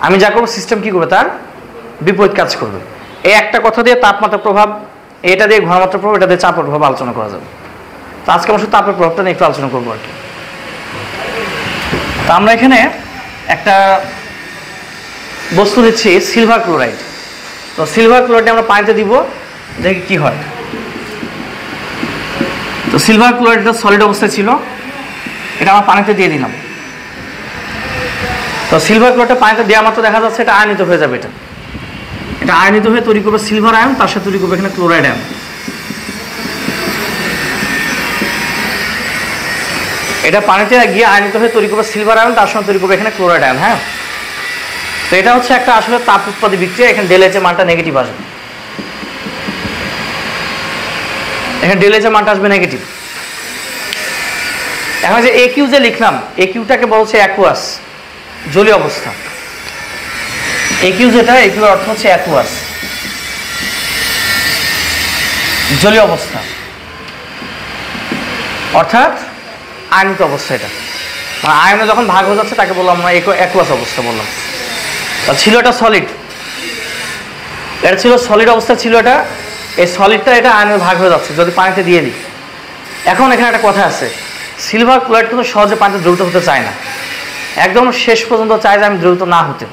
আমি যা করবো সিস্টেম কী করবে? তার বিপরীত কাজ করবে। এই একটা কথা দিয়ে তাপমাত্রার প্রভাব, এটা দিয়ে ঘনমাত্রার প্রভাব, এটা দিয়ে চাপের প্রভাব আলোচনা করা যাবে। তো আজকে আমরা শুধু তাপের প্রভাবটা নিয়ে একটু আলোচনা করবো আর কি। তো আমরা এখানে একটা বস্তু দিচ্ছি সিলভার ক্লোরাইড। তো সিলভার ক্লোরাইড আমরা পানিতে দিব, দেখি কি হয়। তো সিলভার ক্লোরাইডটা সলিড অবস্থায় ছিল, এটা আমরা পানিতে দিয়ে দিলাম। তো সিলভার ক্লোরাইডটা পানিতে দেওয়া মাত্র দেখা যাচ্ছে এটা আয়নিত হয়ে যাবে। এটা আয়নিত হয়ে তৈরি করবে সিলভার আয়ন, তার সাথে তৈরি করবে এখানে ক্লোরাইড আয়ন। এটা পানিতে গিয়ে আয়নিত হয়ে তৈরি করবে সিলভার আয়ন, তার সঙ্গে তৈরি করবে এখানে ক্লোরাইড আয়ন। হ্যাঁ, তো এটা হচ্ছে একটা আসলে তাপ উৎপাদী বিক্রিয়া। এখানে ডেল এইচ এর মানটা নেগেটিভ আসবে, এখানে ডেল এইচ এর মানটা আসবে নেগেটিভ। এখন যে একিউ যে লিখলাম, একিউটাকে বলছে অ্যাকুয়াস, জলীয় অবস্থা। একিউ যেটা, একিউ অর্থ হচ্ছে অ্যাকুয়াস, জলীয় অবস্থা, অর্থাৎ আয়নিত অবস্থা। এটা মানে আয়নে যখন ভাগ হয়ে যাচ্ছে তাকে বললাম আমরা অ্যাকুয়াস অবস্থা বললাম। ছিল এটা সলিড, এটা ছিল সলিড অবস্থা ছিল এটা। এই সলিডটা এটা আয়নের ভাগ হয়ে যাচ্ছে যদি পানিতে দিয়ে দিই। এখন এখানে একটা কথা আছে, সিলভার ক্লোরাইড কিন্তু সহজে পানিতে দ্রবীভূত হতে চায় না, একদম শেষ পর্যন্ত চায় যে আমি দ্রবীভূত না হতে।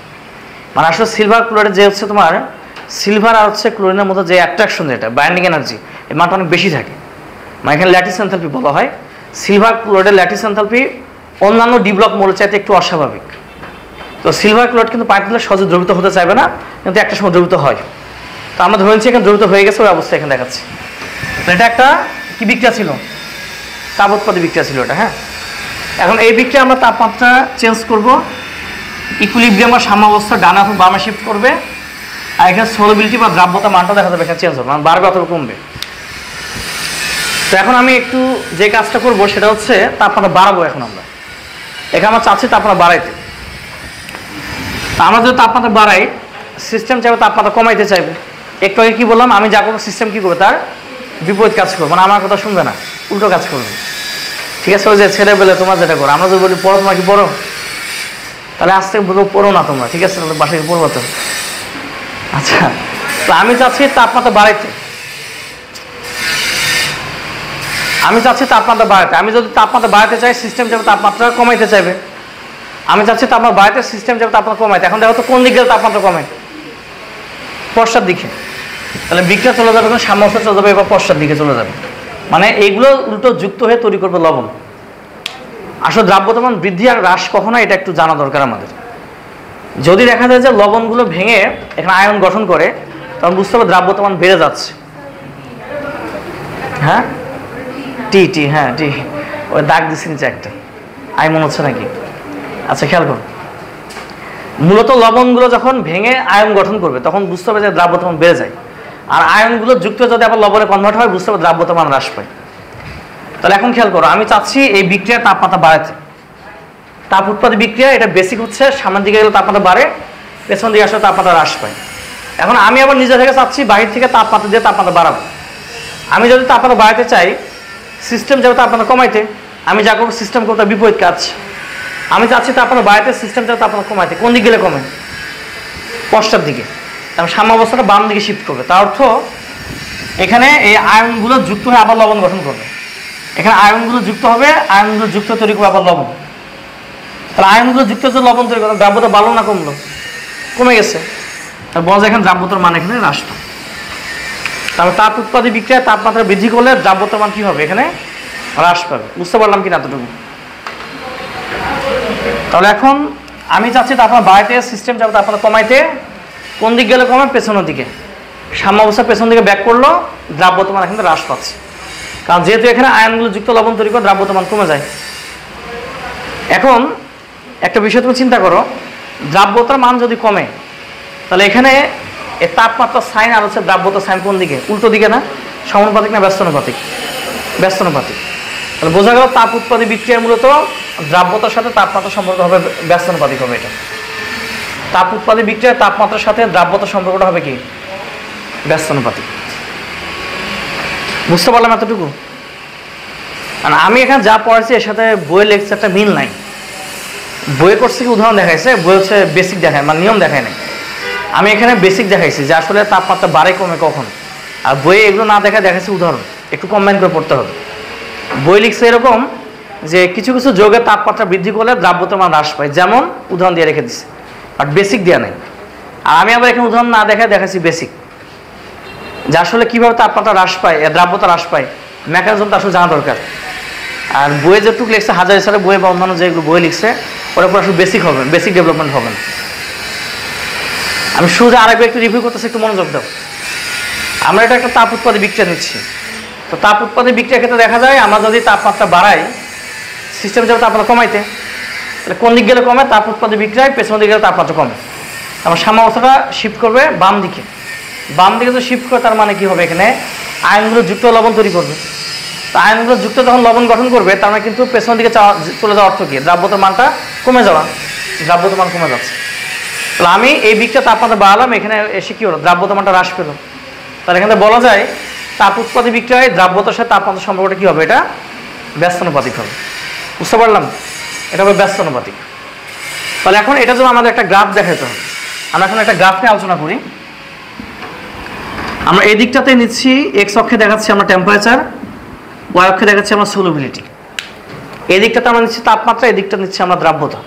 মানে আসলে সিলভার ক্লোরাইড যে হচ্ছে তোমার সিলভার আর হচ্ছে ক্লোরিনের মধ্যে যে অ্যাট্রাকশন, যেটা বাইন্ডিং এনার্জি, এই মানটা অনেক বেশি থাকে। মানে এখানে ল্যাটিস এনথালপি বলা হয়। সিলভার ক্লোরাইডের ল্যাটিস এনথালপি অন্যান্য ডি ব্লক মৌলের চাইতে একটু অস্বাভাবিক। তো সিলভার ক্লোরাইড কিন্তু পানিতে দিলে সহজে দ্রবীভূত হতে চাইবে না, কিন্তু একটা সময় দ্রবীভূত হয়। তো আমরা ধরে নিচ্ছি এখানে দ্রবীভূত হয়ে গেছে, ওই অবস্থা এখানে দেখাচ্ছি। এটা একটা কি বিক্রিয়া ছিল? তাপ উৎপাদী বিক্রিয়া ছিল এটা। হ্যাঁ, এখন এই বিক্রিয়া আমরা তাপমাত্রা চেঞ্জ করব, ইকুইলিব্রিয়াম বা সাম্যাবস্থা ডানে অথবা বামে শিফট করবে, আর এখানে সলিবিলিটি বা দ্রাব্যতা মানটা দেখা যাবে এখানে চেঞ্জ হবে, মানে বাড়বে অথবা কমবে। তো এখন আমি একটু যে কাজটা করব সেটা হচ্ছে তাপমাত্রা বাড়াবো। এখন আমরা এখানে আমরা চাচ্ছি তাপমাত্রা বাড়াইতে। আমরা যদি তাপমাত্রা বাড়াই, সিস্টেম চাইবে তাপমাত্রা কমাইতে চাইবে। একটু আগে কী বললাম, আমি যা করবো সিস্টেম কী করবে, তার বিপরীত কাজ করবো, মানে আমার কথা শুনবে না, উল্টো কাজ করবে। ঠিক আছে, ওই যে ছেলেবেলে তোমরা যেটা করো, আমরা যদি বলি পড়ো, তোমরা কি পড়ো? তাহলে আজ থেকে বলবো পড়ো না তোমরা, ঠিক আছে, তাহলে বাসায় পড়বো তো। আচ্ছা, তো আমি চাচ্ছি তাপমাত্রা বাড়াইতে, আমি চাচ্ছি তাপমাত্রা বাড়াতে। আমি যদি তাপমাত্রা বাড়াতে চাই, সিস্টেম যাবে তাপমাত্রা কমাইতে চাইবে। আমি চাচ্ছি তাপমাত্রা বাড়াতে, সিস্টেম যাবে তাপমাত্রা কমাইতে। এখন দেখো তো কোন দিকে তাপমাত্রা কমে? পশ্চাৎ দিকে। তাহলে বিক্রিয়া চলে যাবে, সাম্যাবস্থা চলে যাবে, এবার পশ্চাৎ দিকে চলে যাবে। মানে এইগুলো উল্টো যুক্ত হয়ে তৈরি করবে লবণ। আসলে দ্রাব্যতা মান বৃদ্ধি আর হ্রাস কখনো, এটা একটু জানা দরকার আমাদের। যদি দেখা যায় যে লবণগুলো ভেঙে এখানে আয়ন গঠন করে, তখন বুঝতে হবে দ্রাব্যতা মান বেড়ে যাচ্ছে। হ্যাঁ, টি, হ্যাঁ টি, ওই দাগ দিচ্ছি নিচে একটা, আয় মনে হচ্ছে নাকি? আচ্ছা, খেয়াল করুন, মূলত লবণগুলো যখন ভেঙে আয়ন গঠন করবে তখন বুঝতে হবে যে দ্রাব্যতা মান বেড়ে যায়। আর আয়নগুলো যুক্ত যদি আবার লবণে কনভার্ট হয়, বুঝতে হবে দ্রাব্যতা মান হ্রাস পায়। তাহলে এখন খেয়াল করো, আমি চাচ্ছি এই বিক্রিয়ার তাপমাত্রা বাড়াতে। তাপ উৎপাদী বিক্রিয়া, এটা বেসিক হচ্ছে সামনের দিকে গেলে তাপমাত্রা বাড়ে, পেছন দিকে আসলে তাপমাত্রা হ্রাস পায়। এখন আমি আবার নিজে থেকে চাচ্ছি বাহির থেকে তাপমাত্রা দিয়ে তাপমাত্রা বাড়াবো। আমি যদি তাপমাত্রা বাড়াতে চাই, সিস্টেম যাবে তাপমাত্রা কমাইতে। আমি যা করবো সিস্টেম করতে বিপরীত কাজ। আমি চাচ্ছি তাপমাত্রা বাড়াতে, সিস্টেম যাবে তাপমাত্রা কমাইতে। কোন দিকে গেলে কমে? পশ্চাৎ দিকে। এবং সাম্যাবস্থাটা বাম দিকে শিফট করবে। তার অর্থ এখানে এই আয়নগুলো যুক্ত হয়ে আবার লবণ গঠন করবে। এখানে আয়নগুলো যুক্ত হবে, আয়নগুলো যুক্ত তৈরি করবে আবার লবণ। তাহলে আয়নগুলো যুক্ত হচ্ছে লবণ তৈরি করবে, দ্রাব্যতা বাড়লো না কমলো? কমে গেছে। বলা যায় এখানে দ্রাব্যতার মান এখানে হ্রাস পায়। তারপর তাপ উৎপাদী বিক্রিয়া তাপমাত্রা বৃদ্ধি করলে দ্রাব্যতার মান কী হবে? এখানে হ্রাস পাবে। বুঝতে পারলাম কি না এতটুকু? তাহলে এখন আমি চাচ্ছি তাপমাত্রা বাড়াইতে, সিস্টেম যাবে তাপমাত্রা কমাইতে। কোন দিক গেলে কমে? পেছনের দিকে। সাম্যাবস্থা পেছন দিকে ব্যাক করলো, দ্রাব্যতা মান এখানে হ্রাস পাচ্ছে। কারণ যেহেতু এখানে আয়নগুলো যুক্ত লবণ তৈরি করে, দ্রাব্যতা মান কমে যায়। এখন একটা বিষয় তুমি চিন্তা করো, দ্রাব্যতার মান যদি কমে, তাহলে এখানে এই তাপমাত্রার সাইন আর হচ্ছে দ্রাব্যতার সাইন কোন দিকে? উল্টো দিকে না? সমানুপাতিক না ব্যস্তানুপাতিক? ব্যস্তানুপাতিক। তাহলে বোঝা গেল তাপ উৎপাদী বিক্রিয়ার মূলত দ্রাব্যতার সাথে তাপমাত্রা সম্পর্ক হবে ব্যস্তানুপাতিক হবে। এটা তাপ উৎপাদী বিক্রিয়ার তাপমাত্রার সাথে দ্রাব্যতার সম্পর্কটা হবে কি? ব্যস্তানুপাতিক। বুঝতে পারলাম এতটুকু? মানে আমি এখানে যা পড়াচ্ছি এর সাথে বইয়ের লেকচারটা মিল নাই। বইয়ে করছে কি উদাহরণ দেখাইছে, বই হচ্ছে বেসিক দেখায়, মানে নিয়ম দেখায় নাই। আমি এখানে বেসিক দেখাইছি যে আসলে তাপমাত্রা বাড়ে কমে কখন, আর বইয়ে এগুলো না দেখাইছি উদাহরণ। একটু কম্বাইন করে পড়তে হবে। বই লিখছে এরকম যে কিছু কিছু যৌগের তাপমাত্রা বৃদ্ধি করলে দ্রাব্যতার মান হ্রাস পায়, যেমন উদাহরণ দিয়ে রেখে দিচ্ছে, বাট বেসিক দেওয়া নেই। আর আমি আবার এখানে উদাহরণ না দেখাচ্ছি বেসিক, যে আসলে কীভাবে তাপমাত্রা হ্রাস পায়, দ্রাব্যতা হ্রাস পায়, মেকানিজমটা আসলে জানা দরকার। আর বইয়ে যেটুকু লিখছে হাজার সালে বই বা অন্যান্য যেগুলো বই লিখছে, ওরা পুরো আসলে বেসিক হবে, বেসিক ডেভেলপমেন্ট হবে না। আমি শুধু আরেকবার একটু রিভিউ করতেছি, একটু মনোযোগ দাও। আমরা এটা একটা তাপ উৎপাদী বিক্রিয়া নিচ্ছি। তো তাপ উৎপাদী বিক্রিয়ার ক্ষেত্রে দেখা যায় আমরা যদি তাপমাত্রা বাড়াই, সিস্টেম যাবে তাপমাত্রা কমাইতে। তাহলে কোন দিক গেলে কমে? তাপ উৎপাদী বিক্রিয়ায় পেছন দিকে গেলে তাপমাত্রা কমে। আমার সাম্যাবস্থাটা শিফট করবে বাম দিকে। বাম দিকে যদি শিফট করে, তার মানে কি হবে? এখানে আয়নগুলো যুক্ত লবণ তৈরি করবে। তো আয়নগুলো যুক্ত যখন লবণ গঠন করবে, তার মানে কিন্তু পেছন দিকে চলে যাওয়ার অর্থ কি? দ্রাব্যতার মানটা কমে যাওয়া। দ্রাব্যতার মান কমে যাচ্ছে। তাহলে আমি এই বিক্রিয়া তাপমাত্রা বাড়ালাম, এখানে এসে কি হলো? দ্রাব্যতার মানটা হ্রাস পেল। তাহলে এখানে বলা যায় তাপ উৎপাদী বিক্রিয়ায় দ্রাব্যতার সাথে তাপমাত্রার সম্পর্কটা কী হবে? এটা ব্যস্তানুপাতিক হবে। বুঝতে পারলাম? এটা হবে ব্যস্তানুপাতিক। তাহলে এখন এটা জন্য আমাদের একটা গ্রাফ দেখাতে হবে। আমরা এখন একটা গ্রাফ নিয়ে আলোচনা করি। আমরা এই দিকটাতে নিচ্ছি, এক্স অক্ষে দেখাচ্ছি আমরা টেম্পারেচার, ওয়াই অক্ষে দেখাচ্ছি আমরা সলিবিলিটি। এই দিকটাতে আমরা নিচ্ছি তাপমাত্রা, এই দিকটা নিচ্ছি আমরা দ্রাব্যতা।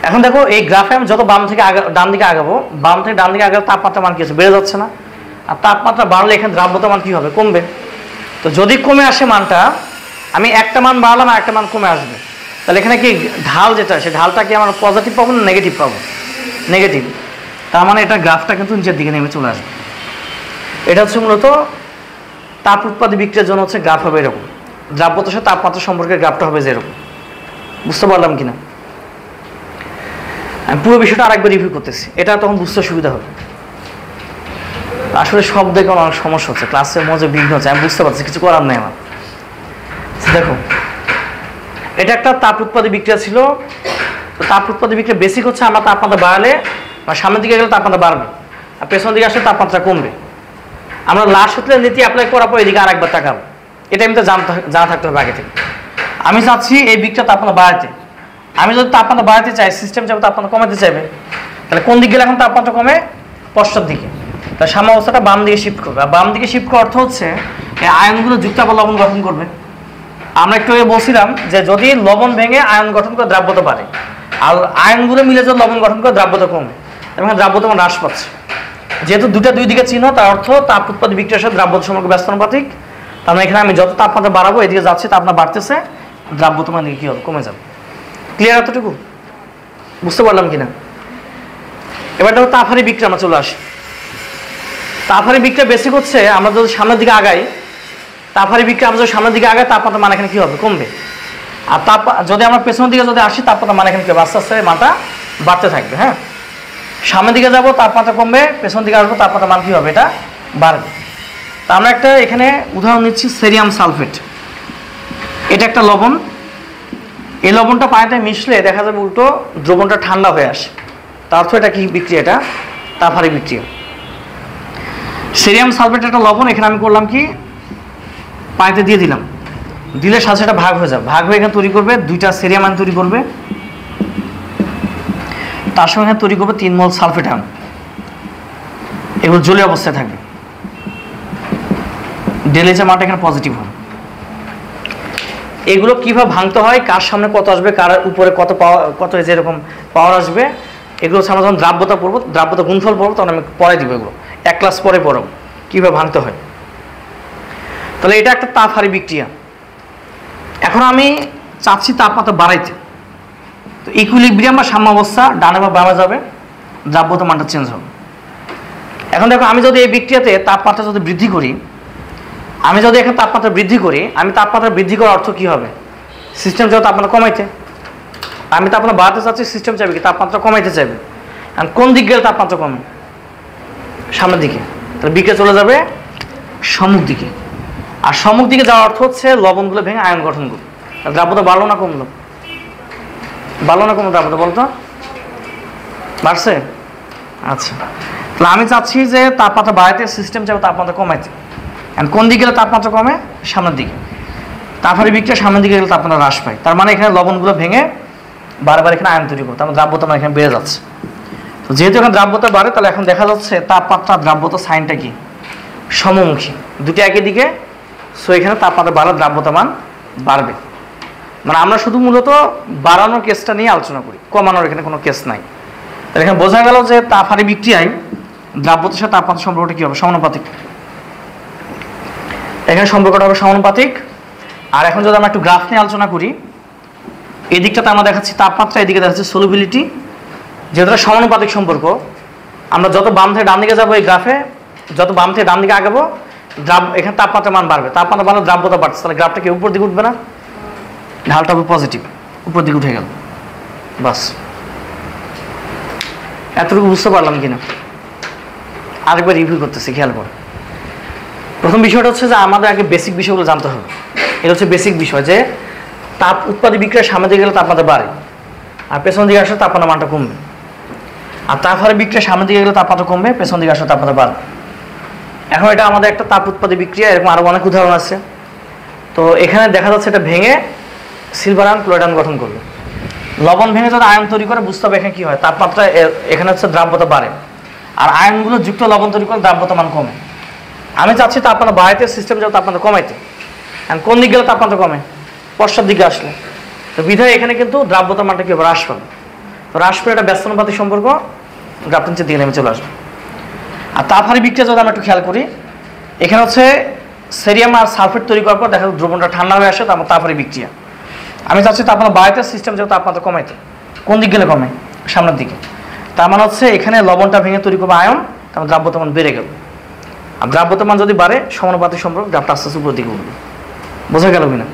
এখন দেখো এই গ্রাফে আমি যত বাম থেকে ডান দিকে আগাবো, বাম থেকে ডান দিকে আগাবো, তাপমাত্রা মান কি হচ্ছে? বেড়ে যাচ্ছে না? আর তাপমাত্রা বাড়লে এখানে দ্রাব্যতা মান কী হবে? কমবে। তো যদি কমে আসে মানটা, আমি একটা মান বাড়ালাম আর একটা মান কমে আসবে, তাহলে এখানে কি ঢাল যেটা, সে ঢালটা কি আমার পজিটিভ পাবো না নেগেটিভ পাবো? নেগেটিভ। তার মানে এটা গ্রাফটা কিন্তু নিচের দিকে নেমে চলে আসবে। এটা হচ্ছে মূলত তাপ উৎপাদী বিক্রিয়ার জন্য হচ্ছে গ্রাফ হবে এরকম, দ্রাব্যতার সাথে তাপমাত্রা সম্পর্কে গ্রাফটা হবে যে এরকম। বুঝতে পারলাম কিনা? আমি পুরো বিষয়টা আরেকবার রিভিউ করতেছি, এটা তখন বুঝতে সুবিধা হবে। আসলে সব দেখে অনেক সমস্যা হচ্ছে, ক্লাসের মধ্যে বিঘ্ন হচ্ছে, আমি বুঝতে পারছি, কিছু করার নেই আমার। দেখো, এটা একটা তাপ উৎপাদী বিক্রিয়া ছিল। তো তাপ উৎপাদী বিক্রিয়া বেসিক হচ্ছে আমরা তাপমাত্রা বাড়ালে বা সামনের দিকে গেলে তাপমাত্রা বাড়বে, আর পেছনের দিকে আসলে তাপমাত্রা কমবে। আমরা লাস্ট হতে নীতি অ্যাপ্লাই করার পর এদিকে আরেকবার তাকাবো, এটা এমনিতে জানা থাকতে হবে আগে থেকে। আমি চাচ্ছি এই বিক্রিয়া তাপমাত্রা বাড়াতে, আমি যদি তাপমাত্রা বাড়াতে চাই, সিস্টেম যাবে তাপমাত্রা কমাতে চাইবে, তাহলে কোন দিকে গেলে এখন তাপমাত্রা কমে? পশ্চাৎ দিকে। তাহলে সাম্য অবস্থাটা বাম দিকে শিফট করবে, আর বাম দিকে শিফট করার অর্থ হচ্ছে এই আয়নগুলো যুক্তাবর লবণ গঠন করবে। আমরা একটু আগে বলছিলাম যে যদি লবণ ভেঙে আয়ন গঠন করে দ্রাব্যতা বাড়ে, আর আয়নগুলো মিলে যদি লবণ গঠন করে দ্রাব্যতা কমে, এবং দ্রাব্যতা হ্রাস পাচ্ছে। যেহেতু দুটা দুই দিকে চিহ্ন, তার অর্থ তাপ উৎপাদী বিক্রিয়ার সাথে দ্রাব্যতা সম্পর্কে ব্যস্তানুপাতিক। তার মানে এখানে আমি যত তাপমাত্রা বাড়াবো এদিকে যাচ্ছে, তাপমাত্রা বাড়তেছে, দ্রাব্যতা মানে কি হবে? কমে যাবে। ক্লিয়ার এতটুকু? বুঝতে পারলাম কিনা? এবার দেখো তাপহারী বিক্রিয়া আমরা চলে আসি। তাপহারী বিক্রিয়া বেসিক হচ্ছে আমরা যদি সামনের দিকে আগাই, তাপহারী বিক্রিয়া আমরা যদি সামনের দিকে আগাই, তাপমাত্রা মান এখানে কি হবে? কমবে। আর যদি আমরা পেছনের দিকে যদি আসি, তাপমাত্রা মান এখানে কি হবে? আস্তে আস্তে মানটা বাড়তে থাকবে। হ্যাঁ, সামনের দিকে যাবো তাপমাত্রা কমবে, পেছনের দিকে আসবো তাপমাত্রা মান কি হবে? এটা বাড়বে। তা আমরা একটা এখানে উদাহরণ নিচ্ছি, সেরিয়াম সালফেট। এটা একটা লবণ, এই লবণটা পানিতে মিশলে দেখা যাবে উল্টো দ্রবণটা ঠান্ডা হয়ে আসে। তার অর্থ এটা কি বিক্রিয়া? এটা তাপহারী বিক্রিয়া। সেরিয়াম সালফেট একটা লবণ, এখানে আমি করলাম কি, পানিতে দিয়ে দিলাম, দিলে সাথে সাথে ভাগ হয়ে যাবে, ভাগ হয়ে এখানে তৈরি করবে দুইটা সেরিয়াম আয়ন তৈরি করবে, তার সঙ্গে এখানে তৈরি করবে 3 মোল সালফেট আয়ন। এগুলো জলীয় অবস্থায় থাকবে, ডেলিজা মানটা এখানে পজিটিভ হবে। এগুলো কিভাবে ভাঙতে হয়, কার সামনে কত আসবে, কার উপরে কত পাওয়ার, কত যেরকম পাওয়ার আসবে, এগুলো হচ্ছে আমরা যখন দ্রাব্যতা পড়বো, দ্রাব্যতা গুণফল পড়বো, তখন আমি পড়াই দিব। এগুলো এক ক্লাস পরে পড়ব কীভাবে ভাঙতে হয়। তাহলে এটা একটা তাপহারী বিক্রিয়া। এখন আমি চাচ্ছি তাপমাত্রা বাড়াইতে, তো ইকুইলিব্রিয়াম বা সাম্য অবস্থা ডানে বা বামে যাবে, দ্রাব্যতা মানটা চেঞ্জ হবে। এখন দেখো, আমি যদি এই বিক্রিয়াতে তাপমাত্রা যদি বৃদ্ধি করি, আমি যদি এখানে তাপমাত্রা বৃদ্ধি করি, আমি তাপমাত্রা বৃদ্ধি করার অর্থ কী হবে? সিস্টেম যাবে তাপমাত্রা কমাইতে। আমি তাপমাত্রা বাড়াতে চাচ্ছি, সিস্টেম চাইবে কি? তাপমাত্রা কমাইতে চাইবে। আর কোন দিক গেলে তাপমাত্রা কমে? সামনের দিকে। তাহলে বিক্রিয়া চলে যাবে সম্মুখ দিকে, আর সম্মুখ দিকে যাওয়ার অর্থ হচ্ছে লবণগুলো ভেঙে আয়ন গঠন করবে। দ্রাব্যতা বাড়লো না কমলো? বাড়লো না কমলো? দ্রাব্যতা বলতো বাড়ছে। আচ্ছা, তাহলে আমি চাচ্ছি যে তাপমাত্রা বাড়াইতে, সিস্টেম চাইবে তাপমাত্রা কমাইতে। কোন দিকে গেলে তাপমাত্রা কমে? সামনের দিকে। তাপহারী বিক্রিয়া সামনের দিকে গেলে তাপমাত্রা হ্রাস পায়। তার মানে এখানে লবণগুলো ভেঙে বারবার এখানে আয়ন তৈরি করবে, আমার দ্রাব্যতা মানে এখানে বেড়ে যাচ্ছে। তো যেহেতু এখানে দ্রাব্যতা বাড়ে, তাহলে এখন দেখা যাচ্ছে তাপমাত্রা দ্রাব্যতা সাইনটা কি? সমমুখী, দুটি একই দিকে। সো এখানে তাপমাত্রা বাড়লে দ্রাব্যতা মান বাড়বে। মানে আমরা শুধু মূলত বাড়ানোর কেসটা নিয়ে আলোচনা করি, কমানোর এখানে কোনো কেস নাই। তাহলে এখানে বোঝা গেল যে তাপহারী বিক্রিয়ায় দ্রাব্যতার সাথে তাপমাত্রা সম্পর্কটা কী হবে? সমানুপাতিক। এখানে সম্পর্কটা হবে সমানুপাতিক। আর এখন যদি আমরা একটু গ্রাফ নিয়ে আলোচনা করি, এই দিকটাতে আমরা দেখাচ্ছি তাপমাত্রা, এদিকে দেখাচ্ছি সলিবিলিটি। যেহেতু সমানুপাতিক সম্পর্ক, আমরা যত বাম থেকে ডান দিকে যাবো এই গ্রাফে, যত বাম থেকে ডান দিকে আগাবো, এখানে তাপমাত্রা মান বাড়বে। তাপমাত্রা বাড়লে দ্রাব্যতা বাড়ছে, তাহলে গ্রাফটা কি উপর দিকে উঠবে না? ঢালটা হবে পজিটিভ, উপর দিকে উঠে গেল। বাস, এতটুকু বুঝতে পারলাম কিনা? আরেকবার রিভিউ করতেছি, খেয়াল করে। প্রথম বিষয়টা হচ্ছে যে আমাদের আগে বেসিক বিষয়গুলো জানতে হবে। এটা হচ্ছে বেসিক বিষয় যে তাপ উৎপাদী বিক্রিয়ার সামনে দিকে গেলে তাপমাত্রা বাড়ে, আর পেছন দিকে আসলে তাপমাত্রা মানটা কমবে। আর তাপহারী বিক্রিয়ার সামনে দিকে গেলে তাপমাত্রা কমবে, পেছন দিকে আসলে তাপমাত্রা বাড়বে। এখন এটা আমাদের একটা তাপ উৎপাদী বিক্রিয়া, এরকম আরও অনেক উদাহরণ আছে। তো এখানে দেখা যাচ্ছে এটা ভেঙে সিলভার আয়ন ক্লোরাইড আয়ন গঠন করবে। লবণ ভেঙে যদি আয়ন তৈরি করে, বুঝতে হবে এখানে কী হয়? তাপমাত্রা এখানে হচ্ছে দ্রাব্যতা বাড়ে, আর আয়নগুলো যুক্ত লবণ তৈরি করে দ্রাব্যতা মান কমে। আমি চাচ্ছি তাপমাত্রা বাড়াইতে, সিস্টেম যাবে তাপমাত্রা কমাইতে। এখন কোন দিকে গেলে তাপমাত্রা কমে? পশ্চাৎ দিকে আসলে। তো বিধায় এখানে কিন্তু দ্রাব্যতা মানটা কি হবে? হ্রাস পাবে। তো হ্রাস পেলে একটা ব্যস্তানুপাতিক সম্পর্ক, গ্রাফটা নিচের দিকে নেমে চলে আসবে। আর তাপহারী বিক্রিয়া যদি আমরা একটু খেয়াল করি, এখানে হচ্ছে সেরিয়াম আর সালফেট তৈরি করার পর দেখা যায় দ্রবণটা ঠান্ডা হয়ে আসে, তারপরে বিক্রিয়া। আমি চাচ্ছি তাপমাত্রা বাড়াইতে সিস্টেম যেহেতু তাপমাত্রা কমাইতে, কোন দিক গেলে কমে? সামনের দিকে। তার মানে হচ্ছে এখানে লবণটা ভেঙে তৈরি করবে আয়ন, তারপর দ্রাব্যতামান বেড়ে গেল। আর দ্রাব্যতামান যদি বাড়ে সমানুপাতিক সম্পর্ক, গ্রাফটা আস্তে আস্তে উপর দিকে উঠবে। বোঝা গেল কিনা?